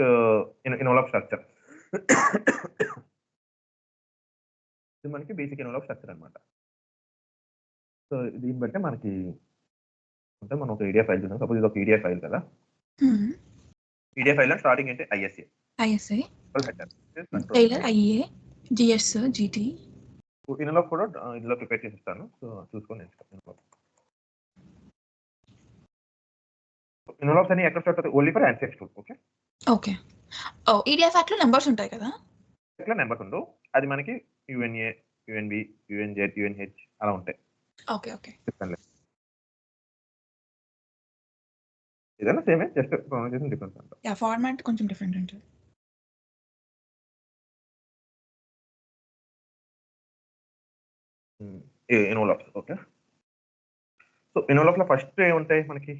envelope structure. ఇది మనకి బేసిక్ ఎన్వలప్ స్ట్రక్చర్ అన్నమాట. సో దీన్ని బట్టి మనకి అంటే మనం ఒక ఈడిఎఫ్ ఫైల్ చూద్దాం. సపోజ్ ఇది ఒక ఈడిఎఫ్ ఫైల్ కదా. ఈడిఎఫ్ ఫైల్ స్టార్టింగ్ అంటే ISA trailer IA GS GT ఇన్లో కూడా ఇందులో ప్రిపేర్ చేసి ఇస్తాను. సో చూసుకొని ఇన్వలప్స్ అని ఎక్కడ స్టార్ట్ అవుతాయి ఓన్లీ ఫర్ యాన్సెక్స్ tool. Okay okay oh EDIFACT లో నెంబర్స్ ఉంటాయి కదా. ఇట్లా నెంబర్స్ ఉండవు, అది మనకి యుఎన్ఏ యుఎన్బి యుఎన్జెడ్ యుఎన్హెచ్ అలా ఉంటాయి. ఓకే ఓకే చెప్తాను ఏదైనా సేమే జస్ట్ ప్రొనౌన్సియేషన్ డిఫరెన్స్ అంట. యా ఫార్మాట్ కొంచెం డిఫరెంట్ ఉంటుంది. ఎన్వలప్స్. ఓకే సో ఎన్వలప్స్ లో ఫస్ట్ ఏముంటాయి మనకి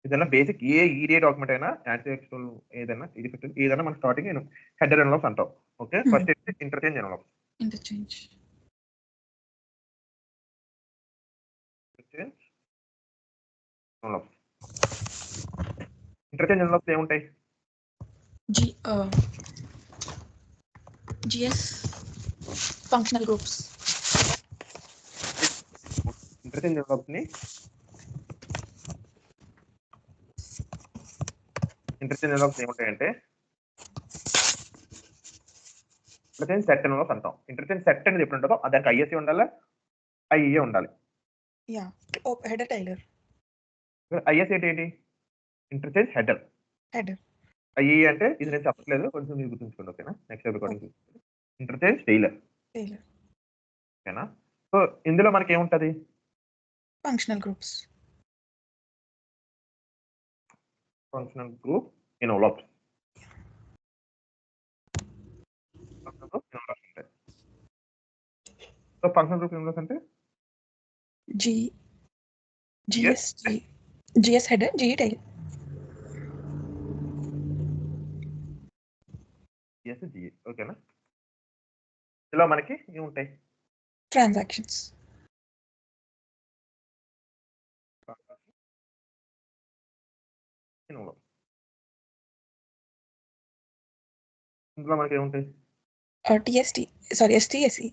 ఏదైనా బేసిక్ ఏ ఈడిఏ డాక్యుమెంట్ అయినా యాన్సెక్చువల్ ఏదైనా ఏదైనా మన స్టార్టింగ్ హెడర్ ఎన్వలప్స్ అంటాం. ఓకే ఫస్ట్ అయితే interchange envelopes. Interchange envelopes interchange envelopes ఏముంటాయి GS functional groups. Interchange envelopes ని ఇంటర్చేంజ్ ఎన్వలప్స్ ఏముంటాయంటే ఇంటర్చేంజ్ సెట్ ఎన్వలప్స్ అంటాం. ఇంటర్చేంజ్ సెట్ అనేది ఎప్పుడు ఉంటుందో దానికి ఐఎస్ఏ ఉండాలి ఐఏ ఉండాలి. యా హెడర్ టైలర్ ఐఎస్ఏ ఏంటి ఇంటర్చేంజ్ హెడర్ ఐఏ అంటే ఇది నేను చెప్పట్లేదు కొంచెం మీరు గుర్తుంచుకోండి. ఓకేనా? Next recording interchange trailer. ఓకేనా? సో ఇందులో మనకి ఏముంటది functional groups functional group envelopes. So functional group envelopes అంటే GS header GE trailer GE. ఓకేనా? ఇందులో మనకి ఏముంటాయి ట్రాన్సాక్షన్స్ ఇందులో మనకి ఏముంటాయి టిఎస్టి సారీ ఎస్టిఎస్సి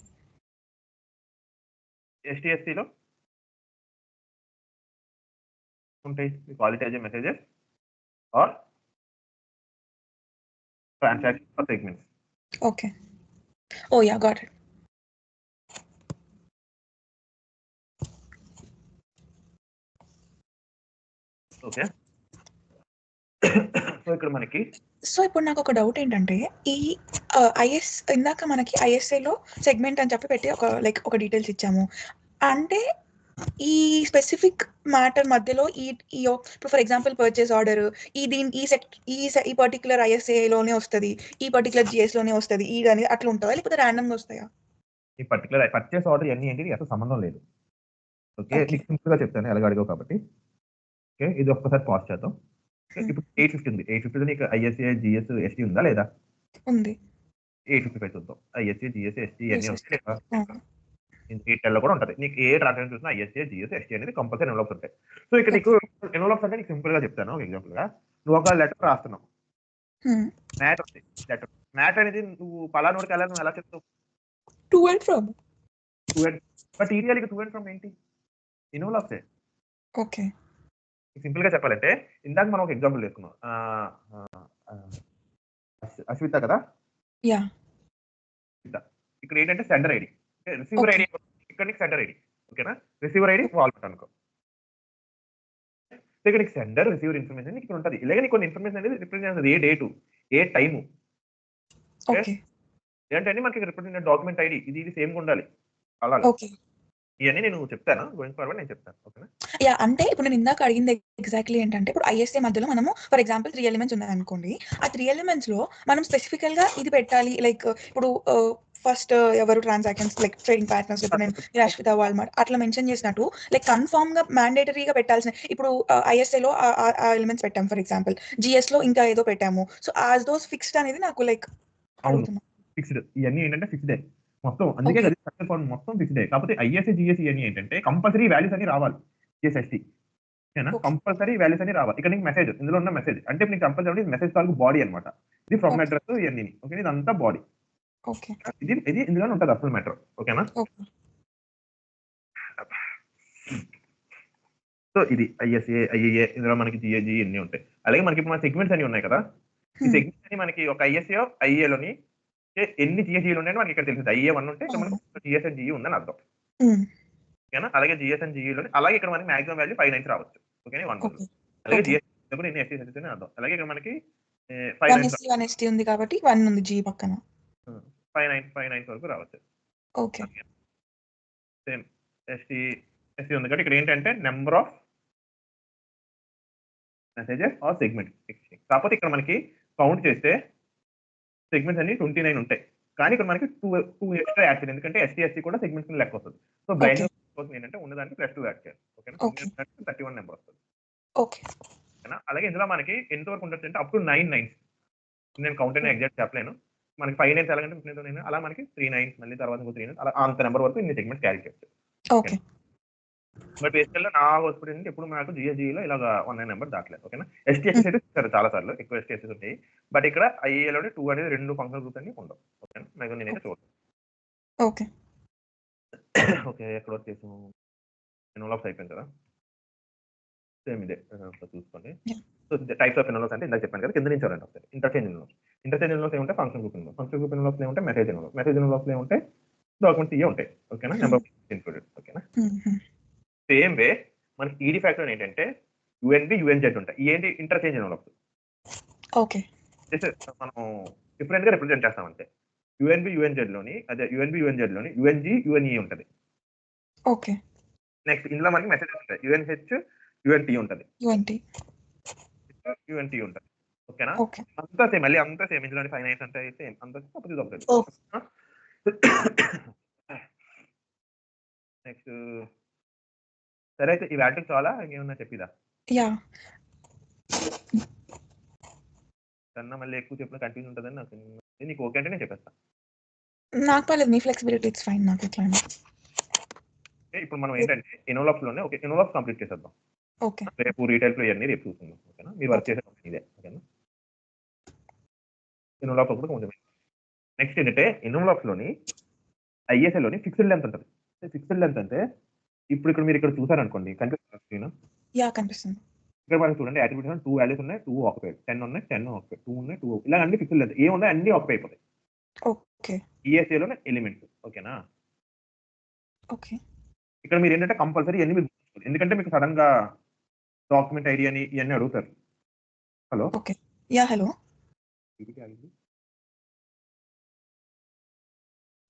ఎస్టీఎస్సీలో ఉంటాయి quality messages or transaction or segments. Okay oh yeah got it. Okay so ఇక్కడ మనకి సో ఇప్పుడు నాకు ఒక డౌట్ ఏంటంటే ఈ ఐఎస్ ఇందాక మనకి ఐఎస్ఏలో సెగ్మెంట్ అని చెప్పి పెట్టి ఒక డీటెయిల్స్ ఇచ్చాము అంటే ఈ స్పెసిఫిక్ మ్యాటర్ మధ్యలో ఇప్పుడు ఫర్ ఎగ్జాంపుల్ పర్చేస్ ఆర్డర్ ఈ పర్టికులర్ ఐఎస్ఏలోనే వస్తుంది ఈ పర్టికులర్ జిఎస్ లోనే వస్తుంది ఈ అనేది అట్లా ఉంటుందా లేకపోతే ర్యాండమ్ గా వస్తాయా? ఈ పర్టికులర్ పర్చేస్ ఆర్డర్ అన్ని ఏంటి అసలు సంబంధం లేదు. ఓకే సింపుల్ గా చెప్తాను ఎలాగ అడిగావు కాబట్టి. ఓకే ఇది ఒక్కసారి పాస్ చేద్దాం. ఇప్పుడు 850 ఉంది. 850 నీకు ఐఎస్ఏ జిఎస్ ఎస్టీ ఉందా లేదా? ఉంది. 855 చూద్దాం. ఐఎస్ఏ జిఎస్ ఎస్టీ అన్ని ఉంటాయి. లో కూడా ఉంటుంది. నీకు ఏ ట్రాన్సాక్షన్ చూసినా ఐఎస్ఏ జిఎస్ ఎస్టీ అనేది కంపల్సరీ ఎన్వలప్స్ ఉంటాయి. సో ఇక్కడ నీకు ఎన్వలప్స్ అంటే నీకు సింపుల్ గా చెప్తాను ఒక ఎగ్జాంపుల్ గా. నువ్వు ఒక లెటర్ రాస్తున్నావు మ్యాట్ ఉంది లెటర్. మ్యాట్ అనేది నువ్వు పలానోడికి వెళ్ళాలి ఎలా చెప్తావు టు అండ్ ఫ్రమ్. బట్ ఈరియాలకి టు అండ్ ఫ్రమ్ ఏంటి ఎన్వలప్సే. ఓకే సింపుల్ గా చెప్పాలంటే ఇందాక మనం ఒక ఎగ్జాంపుల్ తీసుకున్నాం అశ్విత కదా. యా ఇక్కడ ఏంటంటే సెండర్ ఐడి రిసీవర్ ఐడి ఇక్కడ నీకు సెండర్ ఐడి. ఓకేనా? రిసీవర్ ఐడి వాల్ట్ అనుకో. ఇక్కడ నీకు సెండర్ రిసీవర్ ఇన్ఫర్మేషన్ ఇక్కడ ఉంటుంది. ఇలాగే నీకు కొన్ని ఇన్ఫర్మేషన్ అనేది రిప్రజెంట్ చేస్తుంది ఏ డేటు ఏ టైము ఓకే. ఏంటంటే మనకి రిప్రజెంట్ డాక్యుమెంట్ ఐడి ఇది సేమ్గా ఉండాలి అలా ఓకే. ఇవన్నీ నేను చెప్తాను గోయింగ్ ఫార్వర్డ్ నేను చెప్తాను ఓకేనా. యాహ్! అంటే ఇప్పుడు నేను ఇందాక అడిగింది ఎగ్జాక్ట్‌లీ ఏంటంటే, ఇప్పుడు ఐఎస్ఏ మధ్యలో మనము ఫర్ ఎగ్జాంపుల్ 3 ఎలిమెంట్స్ ఉన్నాయనుకోండి. ఆ 3 ఎలిమెంట్స్‌లో మనం స్పెసిఫికల్‌గా ఇది పెట్టాలి. లైక్ ఇప్పుడు ఫస్ట్ ఎవరు ట్రాన్సాక్షన్స్ లైక్ ట్రేడింగ్ పార్ట్నర్స్ ఇప్పుడు నేను యశ్విత, వాల్మార్ట్ అట్లా మెన్షన్ చేసినట్టు లైక్ కన్ఫర్మ్‌గా మ్యాండేటరీగా పెట్టాల్సిన ఇప్పుడు ఐఎస్ఏలో ఆ ఎలిమెంట్స్ పెట్టాము ఫర్ ఎగ్జాంపుల్. జీఎస్‌లో ఇంకా ఏదో పెట్టాము. సో, యాస్ దోస్ ఫిక్స్డ్ అనేది నాకు లైక్ అవును అడుగుతున్నా. ఫిక్స్డ్ ఇవన్నీ ఏంటంటే ఫిక్స్డే మొత్తం అందుకే ఓకే. కదా స్ట్రక్చర్ ఫార్మ్ మొత్తం ఫిక్స్డే కాకపోతే ఐఎస్ఏ జిఎస్సి ఇవన్నీ ఏంటంటే కంపల్సరీ వాల్యూస్ అని రావాలి జిఎస్ఎస్టీ ఓకేనా ఓకే. కంపల్సరీ వాల్యూస్ అని రావాలి ఇక్కడ నీకు మెసేజ్ ఇందులో ఉన్న మెసేజ్ అంటే నీకు కంపల్సరీ మెసేజ్ తాలూకు బాడీ అనమాట ఇది ఫ్రమ్ ఓకే. అడ్రస్ ఇవన్నీ ఓకే ఇదంతా బాడీ ఓకే. ఇది ఇందులోనే ఉంటుంది అసలు మ్యాటర్ ఓకేనా. ఓకే. సో ఇది ఐఎస్ఏ ఐఏఏ ఇందులో మనకి జిఏజీ ఇవన్నీ ఉంటాయి అలాగే మనకి ఇప్పుడు మన సెగ్మెంట్స్ అన్ని ఉన్నాయి కదా ఈ సెగ్మెంట్స్ అని మనకి ఒక ఐఎస్ఏ ఐఏలోని ఎన్ని జిఎస్జీలు ఉన్నాయని మనకి ఇక్కడ తెలుస్తుంది ఐఏ 1 ఉంటే ఇక్కడ మనకి జిఎస్ అండ్ జిఈ ఉందని అర్థం ఓకేనా. అలాగే జిఎస్ అండ్ జిఈలో అలాగే ఇక్కడ మనకి మాక్సిమం వాల్యూ 5 9 రావచ్చు ఓకేనా 1 ఓకే. అలాగే ఓకే. జిఎస్ కూడా ఎన్ని ఎస్టీ అని అర్థం అలాగే ఇక్కడ మనకి 5 1 9 ఎస్టీ 1 ఎస్టీ ఉంది కాబట్టి 1 ఉంది జీ పక్కన. 5 9 వరకు రావచ్చు ఓకే. సేమ్ ఎస్టీ ఎస్టీ ఉంది కాబట్టి ఇక్కడ ఏంటంటే number of messages are segment కాకపోతే ఇక్కడ మనకి కౌంట్ చేస్తే సెగ్మెంట్స్ అన్ని 29 ఉంటాయి కానీ ఇక్కడ మనకి టూ ఎక్స్ట్రా యాడ్ చేయాలి ఎందుకంటే ఎస్టీ ఎస్టీ కూడా సెగ్మెంట్స్ లెక్క వస్తుంది సో బ్లైండ్ కోసం ఏంటంటే ఉన్నదానికి +2 యాడ్ చేయాలి ఓకేనా 31 నెంబర్ వస్తుంది ఓకే. ఓకేనా. అలాగే ఇందులో మనకి ఎంత వరకు ఉంటుంది అంటే అప్ టు 9 9 నేను కౌంట్ అయినా ఎగ్జాక్ట్ చెప్పలేను మనకి 5 9 ఎలాగంటే అలా మనకి 3 9 మళ్ళీ తర్వాత 3 9 అలా అంత నెంబర్ వరకు ఇన్ని సెగ్మెంట్ క్యారీ చేయొచ్చు ఓకే. బట్ బేసికల్గా నా హాస్పిటల్ నుంచి ఎప్పుడు నాకు జిఎస్జీలో ఇలాగ 1 నెంబర్ దాటలేదు ఓకేనా. ఎస్టీఎస్ఎస్ అయితే చూసారు చాలా సార్లు ఎక్కువ ఎస్టీఎస్ఎస్ ఉంటాయి బట్ ఇక్కడ ఐఏలోనే 2 అనేది 2 ఫంక్షన్ గ్రూప్స్ అన్ని ఉండవు ఓకేనా నాకు నేనైతే చూడలేదు. ఓకే. ఓకే ఎక్కడ వచ్చేసాము ఎన్వలప్స్ అయిపోయింది కదా సేమ్ ఇదే చూసుకోండి. సో టైప్స్ ఆఫ్ ఎన్వలప్స్ అంటే ఇందాక చెప్పాను కదా కింద నుంచి ఎవరంటే వస్తాయి ఇంటర్చేంజ్ ఎన్వలప్స్ ఏముంటే ఫంక్షన్ గ్రూప్ ఎన్వలప్స్ ఏముంటే మెసేజ్ ఎన్వలప్స్ ఏముంటే డాక్యుమెంట్స్ ఇవే ఉంటాయి ఓకేనా నెంబర్ ఇన్క్లూడెడ్ ఓకేనా. సేమ్ వే మనకి ఈడీ ఫ్యాక్టర్ ఏంటంటే యుఎన్బి యుఎన్జెడ్ ఉంటాయి ఏంటి ఇంటర్చేంజ్ ఎన్వలప్స్ ఓకే. జస్ట్ మనం డిఫరెంట్ గా రిప్రజెంట్ చేస్తాం అంతే యుఎన్బి యుఎన్జెడ్ లోని యుఎన్జి యుఎన్ఈ ఉంటుంది ఓకే. నెక్స్ట్ ఇందులో మనకి మెసేజెస్ ఉంటాయి యుఎన్హెచ్ యుఎన్టీ ఉంటుంది యుఎన్టీ ఉంటుంది ఓకేనా ఓకే. అంతా సేమ్ మళ్ళీ అంతా సేమ్ ఇందులో 5 9 అంటే సేమ్ అంతా ఒకటి నెక్స్ట్ సరే అయితే ఈ వాటికి చాలా ఇంకేమన్నా చెప్పిదా యా కన్నా మళ్ళీ ఎక్కువ చెప్పిన కన్ఫ్యూజన్ ఉంటుందని నాకు నీకు ఓకే అంటే నేను చెప్పేస్తాను. నాకు పర్లేదు మీ ఫ్లెక్సిబిలిటీ ఇట్స్ ఫైన్ నాకు ఇట్లా ఇప్పుడు మనం ఏంటంటే ఎన్వలప్స్ లోనే ఓకే ఎన్వలప్స్ కంప్లీట్ చేసేద్దాం ఓకే. రేపు రీటైల్ ప్లే అన్ని రేపు చూస్తున్నాం ఓకేనా మీరు వర్క్ చేసే ఇదే ఓకేనా. ఎన్వలప్ కూడా కొంచెం నెక్స్ట్ ఏంటంటే ఎన్వలప్స్ లోని ఐఎస్ఎల్లోని ఫిక్స్డ్ లెంత్ ఉంటుంది ఫిక్స్డ్ లెంత్ అంటే ఇప్పుడు మీరు ఇక్కడ చూసారనుకోండి కనిపిస్తుంది యా కనిపిస్తుంది ఇక్కడ మనకి చూడండి అట్రిబ్యూట్స్ 2 వాల్యూస్ ఉన్నాయి 2 ఆక్యుపైడ్ 10 ఉన్నాయి 10 ఆక్యుపైడ్ 2 ఉన్నాయి 2 ఇలా అన్ని ఫిక్స్డ్ లెంత్ ఏ ఉన్నాయి అన్ని ఆక్యుపై అయిపోతాయి ఓకే. ఈఎస్ఏలోనే ఎలిమెంట్స్ ఓకేనా. ఓకే. ఇక్కడ మీరు ఏంటంటే కంపల్సరీ ఇవన్నీ మీరు ఎందుకంటే మీకు సడన్ గా డాక్యుమెంట్ ఐడి అని ఇవన్నీ అడుగుతారు. Hello okay. యా హలో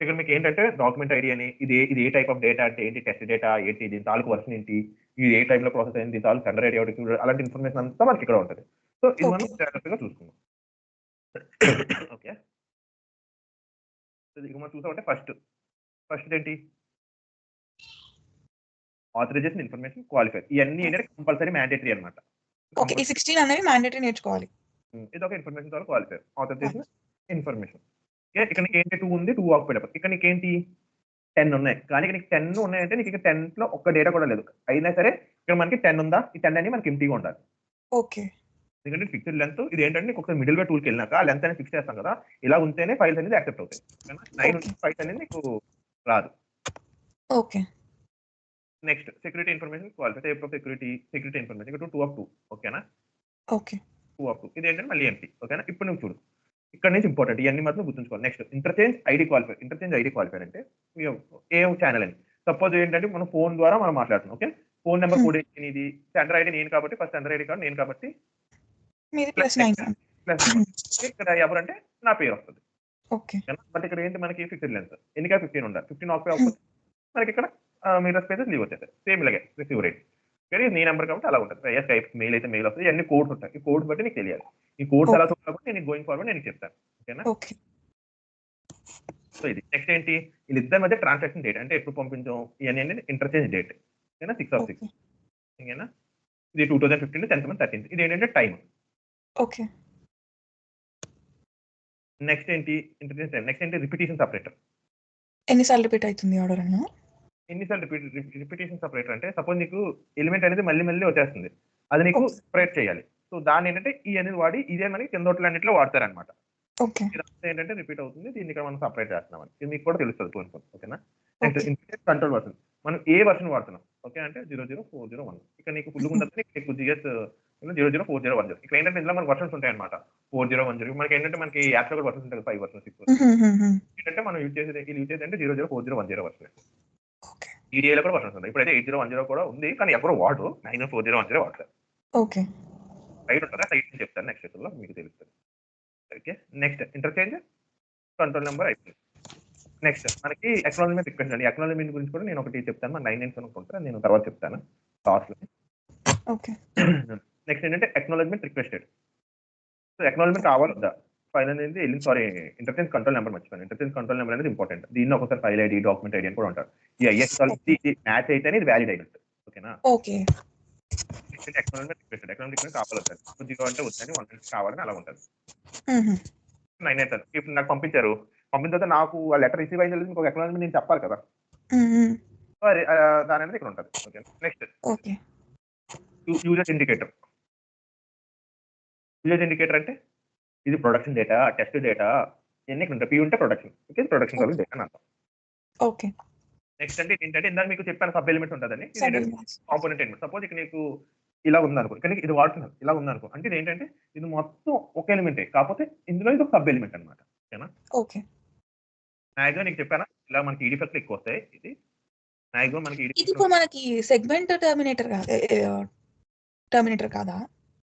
ఇక్కడ మీకు ఏంటంటే డాక్యుమెంట్ ఐడి అని ఇది ఏ టైప్ ఆఫ్ డేటా అంటే ఏంటి టెస్ట్ డేటా ఏంటి దీని తాలూకు వర్షన్ ఏంటి ఇది ఏ టైప్ లో ప్రాసెస్ అయింది దీని తాలూకు టెండర్ ఐడి అలాంటి ఇన్ఫర్మేషన్ అంతా మనకి ఇక్కడ ఉంటుంది సో ఇది మనం జాగ్రత్తగా చూసుకుందాం ఓకే. ఇక మనం చూసామంటే ఫస్ట్ ఏంటి ఆథరైజేషన్ ఇన్ఫర్మేషన్ క్వాలిఫైర్ ఇవన్నీ ఏంటంటే కంపల్సరీ మ్యాండేటరీ అనమాట. ఓకే. ఈ 16 అనేవి మ్యాండేటరీ నేర్చుకోవాలి ఇది ఒక ఇన్ఫర్మేషన్ ద్వారా క్వాలిఫైర్ ఆథరైజేషన్ ఇన్ఫర్మేషన్ ఇక్కడ నీకు ఏంటి 2 ఉంది 2 ఆక్యుపైడ్ ఇక్కడ నీకు ఏంటి 10 ఉన్నాయి కానీ నీకు 10 ఉన్నాయంటే నీకు ఇక్కడ 10 లో ఒక్క డేటా కూడా లేదు అయినా సరే ఇక్కడ మనకి 10 ఉందా ఈ 10 అని మనకి ఎంటీగా ఉండాలి ఓకే. ఎందుకంటే ఫిక్స్డ్ లెంత్ ఇది ఏంటంటే నీకు ఒకసారి మిడిల్ గా టూల్కి వెళ్ళినాక ఆ లెంత్ అనేది ఫిక్స్ చేస్తాం కదా ఇలా ఉంటేనే ఫైల్స్ అనేది యాక్సెప్ట్ అవుతాయి 9 ఫైల్స్ అనేది నీకు రాదు okay. Next security information qualify security information ఇక్కడ 2 ఆఫ్ 2 ఓకేనా ఓకే. 2 ఆఫ్ 2 ఇది ఏంటంటే మళ్ళీ ఎంటీ ఓకేనా. ఇప్పుడు నువ్వు చూడు ఇక్కడ నుంచి ఇంపార్టెంట్ ఇవన్నీ మాత్రం గుర్తుంచుకోవాలి. నెక్స్ట్ ఇంటర్చేంజ్ ఐడి క్వాలిఫైర్ అంటే ఏ ఛానల్ అని సపోజ్ ఏంటంటే మనం ఫోన్ ద్వారా మనం మాట్లాడుతున్నాం ఓకే ఫోన్ నెంబర్ కోడ్ ఇది సెంటర్ ఐడి నేను కాబట్టి ఫస్ట్ సెంటర్ ఐడి కార్డు నేను కాబట్టి మీది +9 ప్లస్ ఇక్కడ ఎవరంటే నా పేరు వస్తుంది. ఓకే. బట్ ఇక్కడ ఏంటి మనకి ఫిక్స్డ్ లెన్స్ ఎన్నిక 15 ఉండాలి. 15 ఆక్యుపై అవ్వకపోతే మనకి ఇక్కడ మీటర్ స్పేసెస్ లీవ్ వచ్చేస్తాయి. సేమ్ ఇలాగే రిసీవ్ రేట్. కానీ నీ నెంబర్ కాబట్టి అలా ఉంటుంది. ఎస్ టైప్ మెయిల్ అయితే మెయిల్ వస్తుంది. ఇవన్నీ కోడ్స్ ఉంటాయి. ఈ కోడ్స్ బట్టి నీకు తెలియాలి. ఈ కోడ్స్ ఎలా చూడాలి నేను గోయింగ్ ఫార్వర్డ్ నేను చెప్తాను. ఓకేనా? ఓకే. సో ఇది నెక్స్ట్ ఏంటి వీళ్ళిద్దరి మధ్య ట్రాన్సాక్షన్ డేట్ అంటే ఎప్పుడు పంపించాం ఇవన్నీ ఇంటర్చేంజ్ డేట్. ఓకేనా? 6 of 6. ఓకేనా? ఇది 2015 10th month 13th. ఇది ఏంటంటే టైం. ఓకే. నెక్స్ట్ ఏంటి ఇంటర్చేంజ్ టైం. నెక్స్ట్ ఏంటి రిపిటేషన్ సపరేటర్. ఎన్నిసార్లు రిపీట్ అవుతుంది ఆర్డర్ అన్న? ఎన్నిసార్లు రిపిటేషన్ సపరేటర్ అంటే సపోజ్ నీకు ఎలిమెంట్ అనేది మళ్ళీ మళ్ళీ వచ్చేస్తుంది. అది నీకు సపరేట్ చేయాలి. సో దాన్ని ఏంటంటే ఈ అనేది వాడి ఇదే మనకి కిందోట్లన్నింటిలో వాడతారనమాట. ఓకే. ఏంటంటే రిపీట్ అవుతుంది. దీన్ని ఇక్కడ మనం సపరేట్ చేస్తున్నాం. ఇది మీకు కూడా తెలుస్తుంది కొంచెం. ఓకేనా? Next control version. మనం ఏ వర్షన్ వాడుతున్నాం. ఓకే అంటే 00401. ఇక్కడ నీకు ఫుల్ ఉంటుంది. నీకు జిఎస్ 00401. ఇక్కడ ఏంటంటే ఇందులో మనకి వర్షన్స్ ఉంటాయి అనమాట. 4010. మనకి ఏంటంటే మనకి యాప్ లో కూడా వర్షన్స్ ఉంటాయి. 5 వర్షన్స్ 6 వర్షన్స్. ఏంటంటే మనం యూజ్ చేసేది అంటే 00401 వర్షన్. ఈడిఏలో కూడా వర్షన్స్ ఉంటాయి. ఇప్పుడైతే 8010 కూడా ఉంది. కానీ ఎవరు వాడు 94010 వాడతారు. ఓకే. సైట్ ఉంటుందా? సైట్ నుంచి చెప్తాను నెక్స్ట్ లో మీకు తెలుస్తుంది. Okay. Next interchange control number అయిపోయింది. నెక్స్ట్ మనకి అక్నాలజ్మెంట్ రిక్వెస్ట్ అండి. అక్నాలజ్మెంట్ గురించి కూడా నేను ఒకటి చెప్తాను. మన 9 అనుకుంటా నేను తర్వాత చెప్తాను లాస్ట్ లో. ఓకే. నెక్స్ట్ ఏంటంటే అక్నాలజ్మెంట్ రిక్వెస్టెడ్. సో అక్నాలజ్మెంట్ కావాలి వద్దా? ఫైల్ అనేది ఇంటర్చేంజ్ కంట్రోల్ నెంబర్ మర్చిపోయాను. ఇంటర్చేంజ్ కంట్రోల్ నెంబర్ అనేది ఇంపార్టెంట్. దీన్ని ఒకసారి ఫైల్ ఐడి డాక్యుమెంట్ ఐడి అని కూడా ఉంటారు. ఈ ఐఎస్ మ్యాచ్ అయితేనే ఇది వ్యాలిడ్ అయినట్టు. ఓకేనా? Okay. Acknowledgement requested. Acknowledgement request కావాలి వద్దా? 0 అంటే వద్దని 1 కావాలని అలా ఉంటుంది. 9 అవుతుంది. ఇప్పుడు నాకు పంపించారు. పంపిన తర్వాత నాకు ఆ లెటర్ రిసీవ్ అయింది లేదు ఇంకొక అక్నాలజ్మెంట్ నేను చెప్పాలి కదా. దాని అనేది ఇక్కడ ఉంటుంది. Okay. Next okay. User indicator. User indicator అంటే ఇది ప్రొడక్షన్ డేటా, టెస్ట్ డేటా ఇవన్నీ ఇక్కడ ఉంటాయి. పి ఉంటే production. Okay. Production service data అని అర్థం. ఓకే. నెక్స్ట్ అంటే ఏంటంటే ఇందాక మీకు చెప్పాను సబ్ ఎలిమెంట్ ఉంటుందని. Component element. సపోజ్ ఇక్కడ నీకు ఇలా ఉందనుకో. కానీ ఇది వాడుతున్నారు ఇలా ఉందనుకో. అంటే ఇది ఏంటంటే ఇది మొత్తం ఒక ఎలిమెంటే. కాకపోతే ఇందులో ఇది ఒక సబ్ ఎలిమెంట్ అనమాట. ఓకేనా? ఓకే. మ్యాక్సిమం నీకు చెప్పానా ఇలా మనకి ఈడిఫెక్ట్లు ఎక్కువ వస్తాయి. ఇది మ్యాక్సిమం మనకి ఇది ఇప్పుడు మనకి సెగ్మెంట్ టర్మినేటర్ కాదా?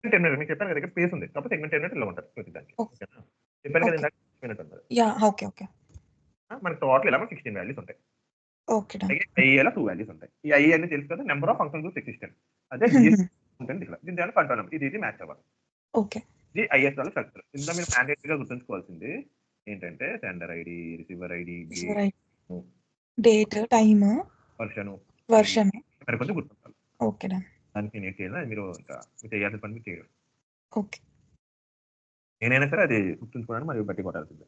టెర్మినేటర్ మీకు చెప్పాను కదా ఇక్కడ స్పేస్ ఉంది. కాకపోతే సెగ్మెంట్ టెర్మినేటర్ ఇలా ఉంటుంది ప్రతి దానికి. ఓకేనా? చెప్పాను కదా ఇందాక మినిట్ ఉంటుంది. యా. ఓకే. ఓకే. మనకి టోటల్ ఇలా 16 వాల్యూస్ ఉంటాయి. ఓకే. ఐఏలో 2 వాల్యూస్ ఉంటాయి. ఈ ఐఏ అనేది తెలుసు కదా number of function groups existent. అదే ఉంటుంది ఇక్కడ. దీని ద్వారా కంట్రోల్ నెంబర్ ఇది మ్యాచ్ అవ్వాలి. ఓకే. ఇది ఐఎస్ వాళ్ళ స్ట్రక్చర్. ఇందులో మీరు మ్యాండేటరీగా గుర్తుంచుకోవాల్సింది ఏంటంటే sender ID, receiver ID, date, time, version మరి కొంచెం గుర్తుంటాలి. ఓకే. దానికి నేను చేయాలి. మీరు ఇంకా చేయాల్సిన పని మీరు చేయరు. ఓకే. నేనైనా సరే అది గుర్తుంచుకోవడానికి మరియు బట్టి కొట్టాల్సిందే.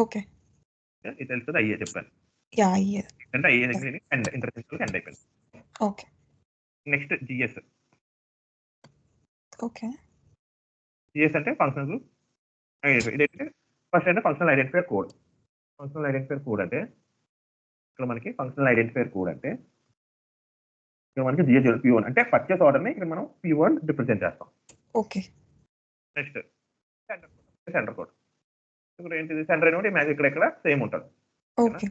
ఓకే. ఇది తెలుస్తుంది. ఐఏ చెప్పాను. యా. ఐఏ అంటే ఐఏ దగ్గర ఇంటర్సెక్షన్ ఎండ్ అయిపోయింది. Okay. Next GS. Okay. GS అంటే ఫంక్షన్ గ్రూప్ ఐడెంటిఫై. ఇదేంటంటే ఫస్ట్ అంటే functional identifier code. Functional identifier code అంటే ఇక్కడ మనకి ఫంక్షనల్ ఐడెంటిఫైర్ కోడ్ అంటే ఇక్కడ మనకి జిఎస్ P1 అంటే పర్చేస్ ఆర్డర్ని ఇక్కడ మనం P1 రిప్రజెంట్ చేస్తాం. ఓకే. Next sender code. ఇప్పుడు ఏంటిది సెంటర్ అనేది ఇక్కడ సేమ్ ఉంటుంది. ఓకే.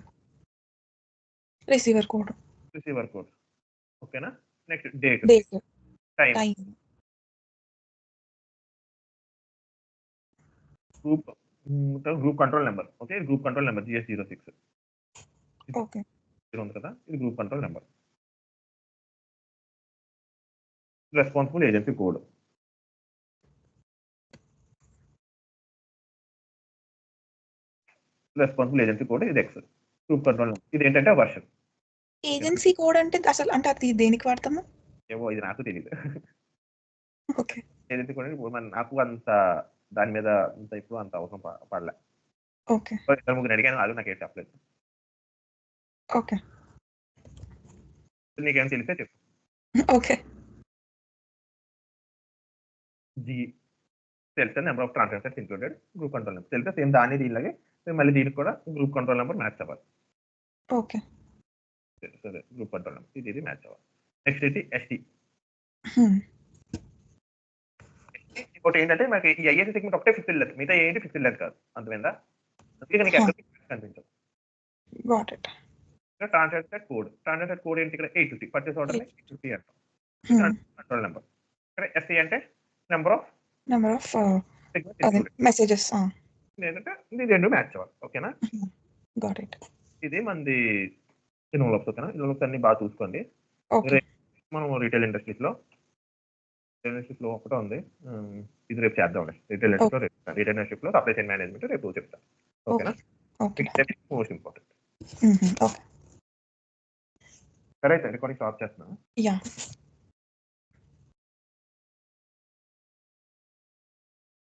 Receiver code. ఓకేనా? Next date, time, group control number. Okay. Group control number GS06. Okay. ఉంది కదా ఇది group control number. Responsible agency code. ఇది X. Group control number. ఇది ఏంటంటే వర్షన్. ఏజెన్సీ కోడ్ అంటే అసలు అంటే అది దేనికి వాడతాము? ఏమో ఇది నాకు తెలియదు. ఓకే. ఏజెన్సీ కోడ్ నాకు అంత దాని మీద ఇప్పుడు అంత అవసరం పడలే. ఓకే. ఇద్దరు ముగ్గురు అడిగాను వాళ్ళు నాకేం చెప్పలేదు. ఓకే. నీకేం తెలిసే చెప్పు. ఓకే. జీ తెలుసా number of transactions included group control number తెలుసా సేమ్ దాని దీనిలాగే మళ్ళీ దీనికి కూడా గ్రూప్ కంట్రోల్ నెంబర్ మ్యాచ్ అవ్వాలి. ఓకే. సరే గ్రూప్ కంట్రోల్ నెంబర్ ఇది మ్యాచ్ అవ్వాలి. నెక్స్ట్ ఏంటి ఎస్టీ. ఇంకోటి ఏంటంటే మనకి ఈ ఐఎస్సీ సెగ్మెంట్ ఒకటే ఫిక్స్డ్ లెంత్. మిగతా ఏంటి ఫిక్స్డ్ లెంత్ కాదు. అర్థమైందా? అందుకే నీకు ఎక్కడ కనిపించదు. Got it. ట్రాన్సాక్షన్ కోడ్ ఏంటి ఇక్కడ 850 పర్చేస్ ఆర్డర్ 850 అంటాం. Control number. ఇక్కడ ఎస్సీ అంటే నెంబర్ ఆఫ్ అదే మెసేజెస్. ఏంటంటే ఇది 2 మ్యాచ్ అవ్వాలి. ఓకేనా? Got it. ఇది మనది ఇన్వెలప్స్. ఓకేనా? ఇన్వెలప్స్ అన్ని బాగా చూసుకోండి. ఓకే. మనం రిటైల్ ఇండస్ట్రీస్‌లో ఒకటే ఉంది. ఇది రేపు చేద్దాంలే. రిటైల్ ఇండస్ట్రీస్‌లో సప్లై చైన్ మేనేజ్మెంట్ రేపు చెప్తా. ఓకేనా? ఓకే. Most important. ఓకే. సరే అయితే రికార్డింగ్ స్టాప్ చేస్తున్నాను. యాహ్!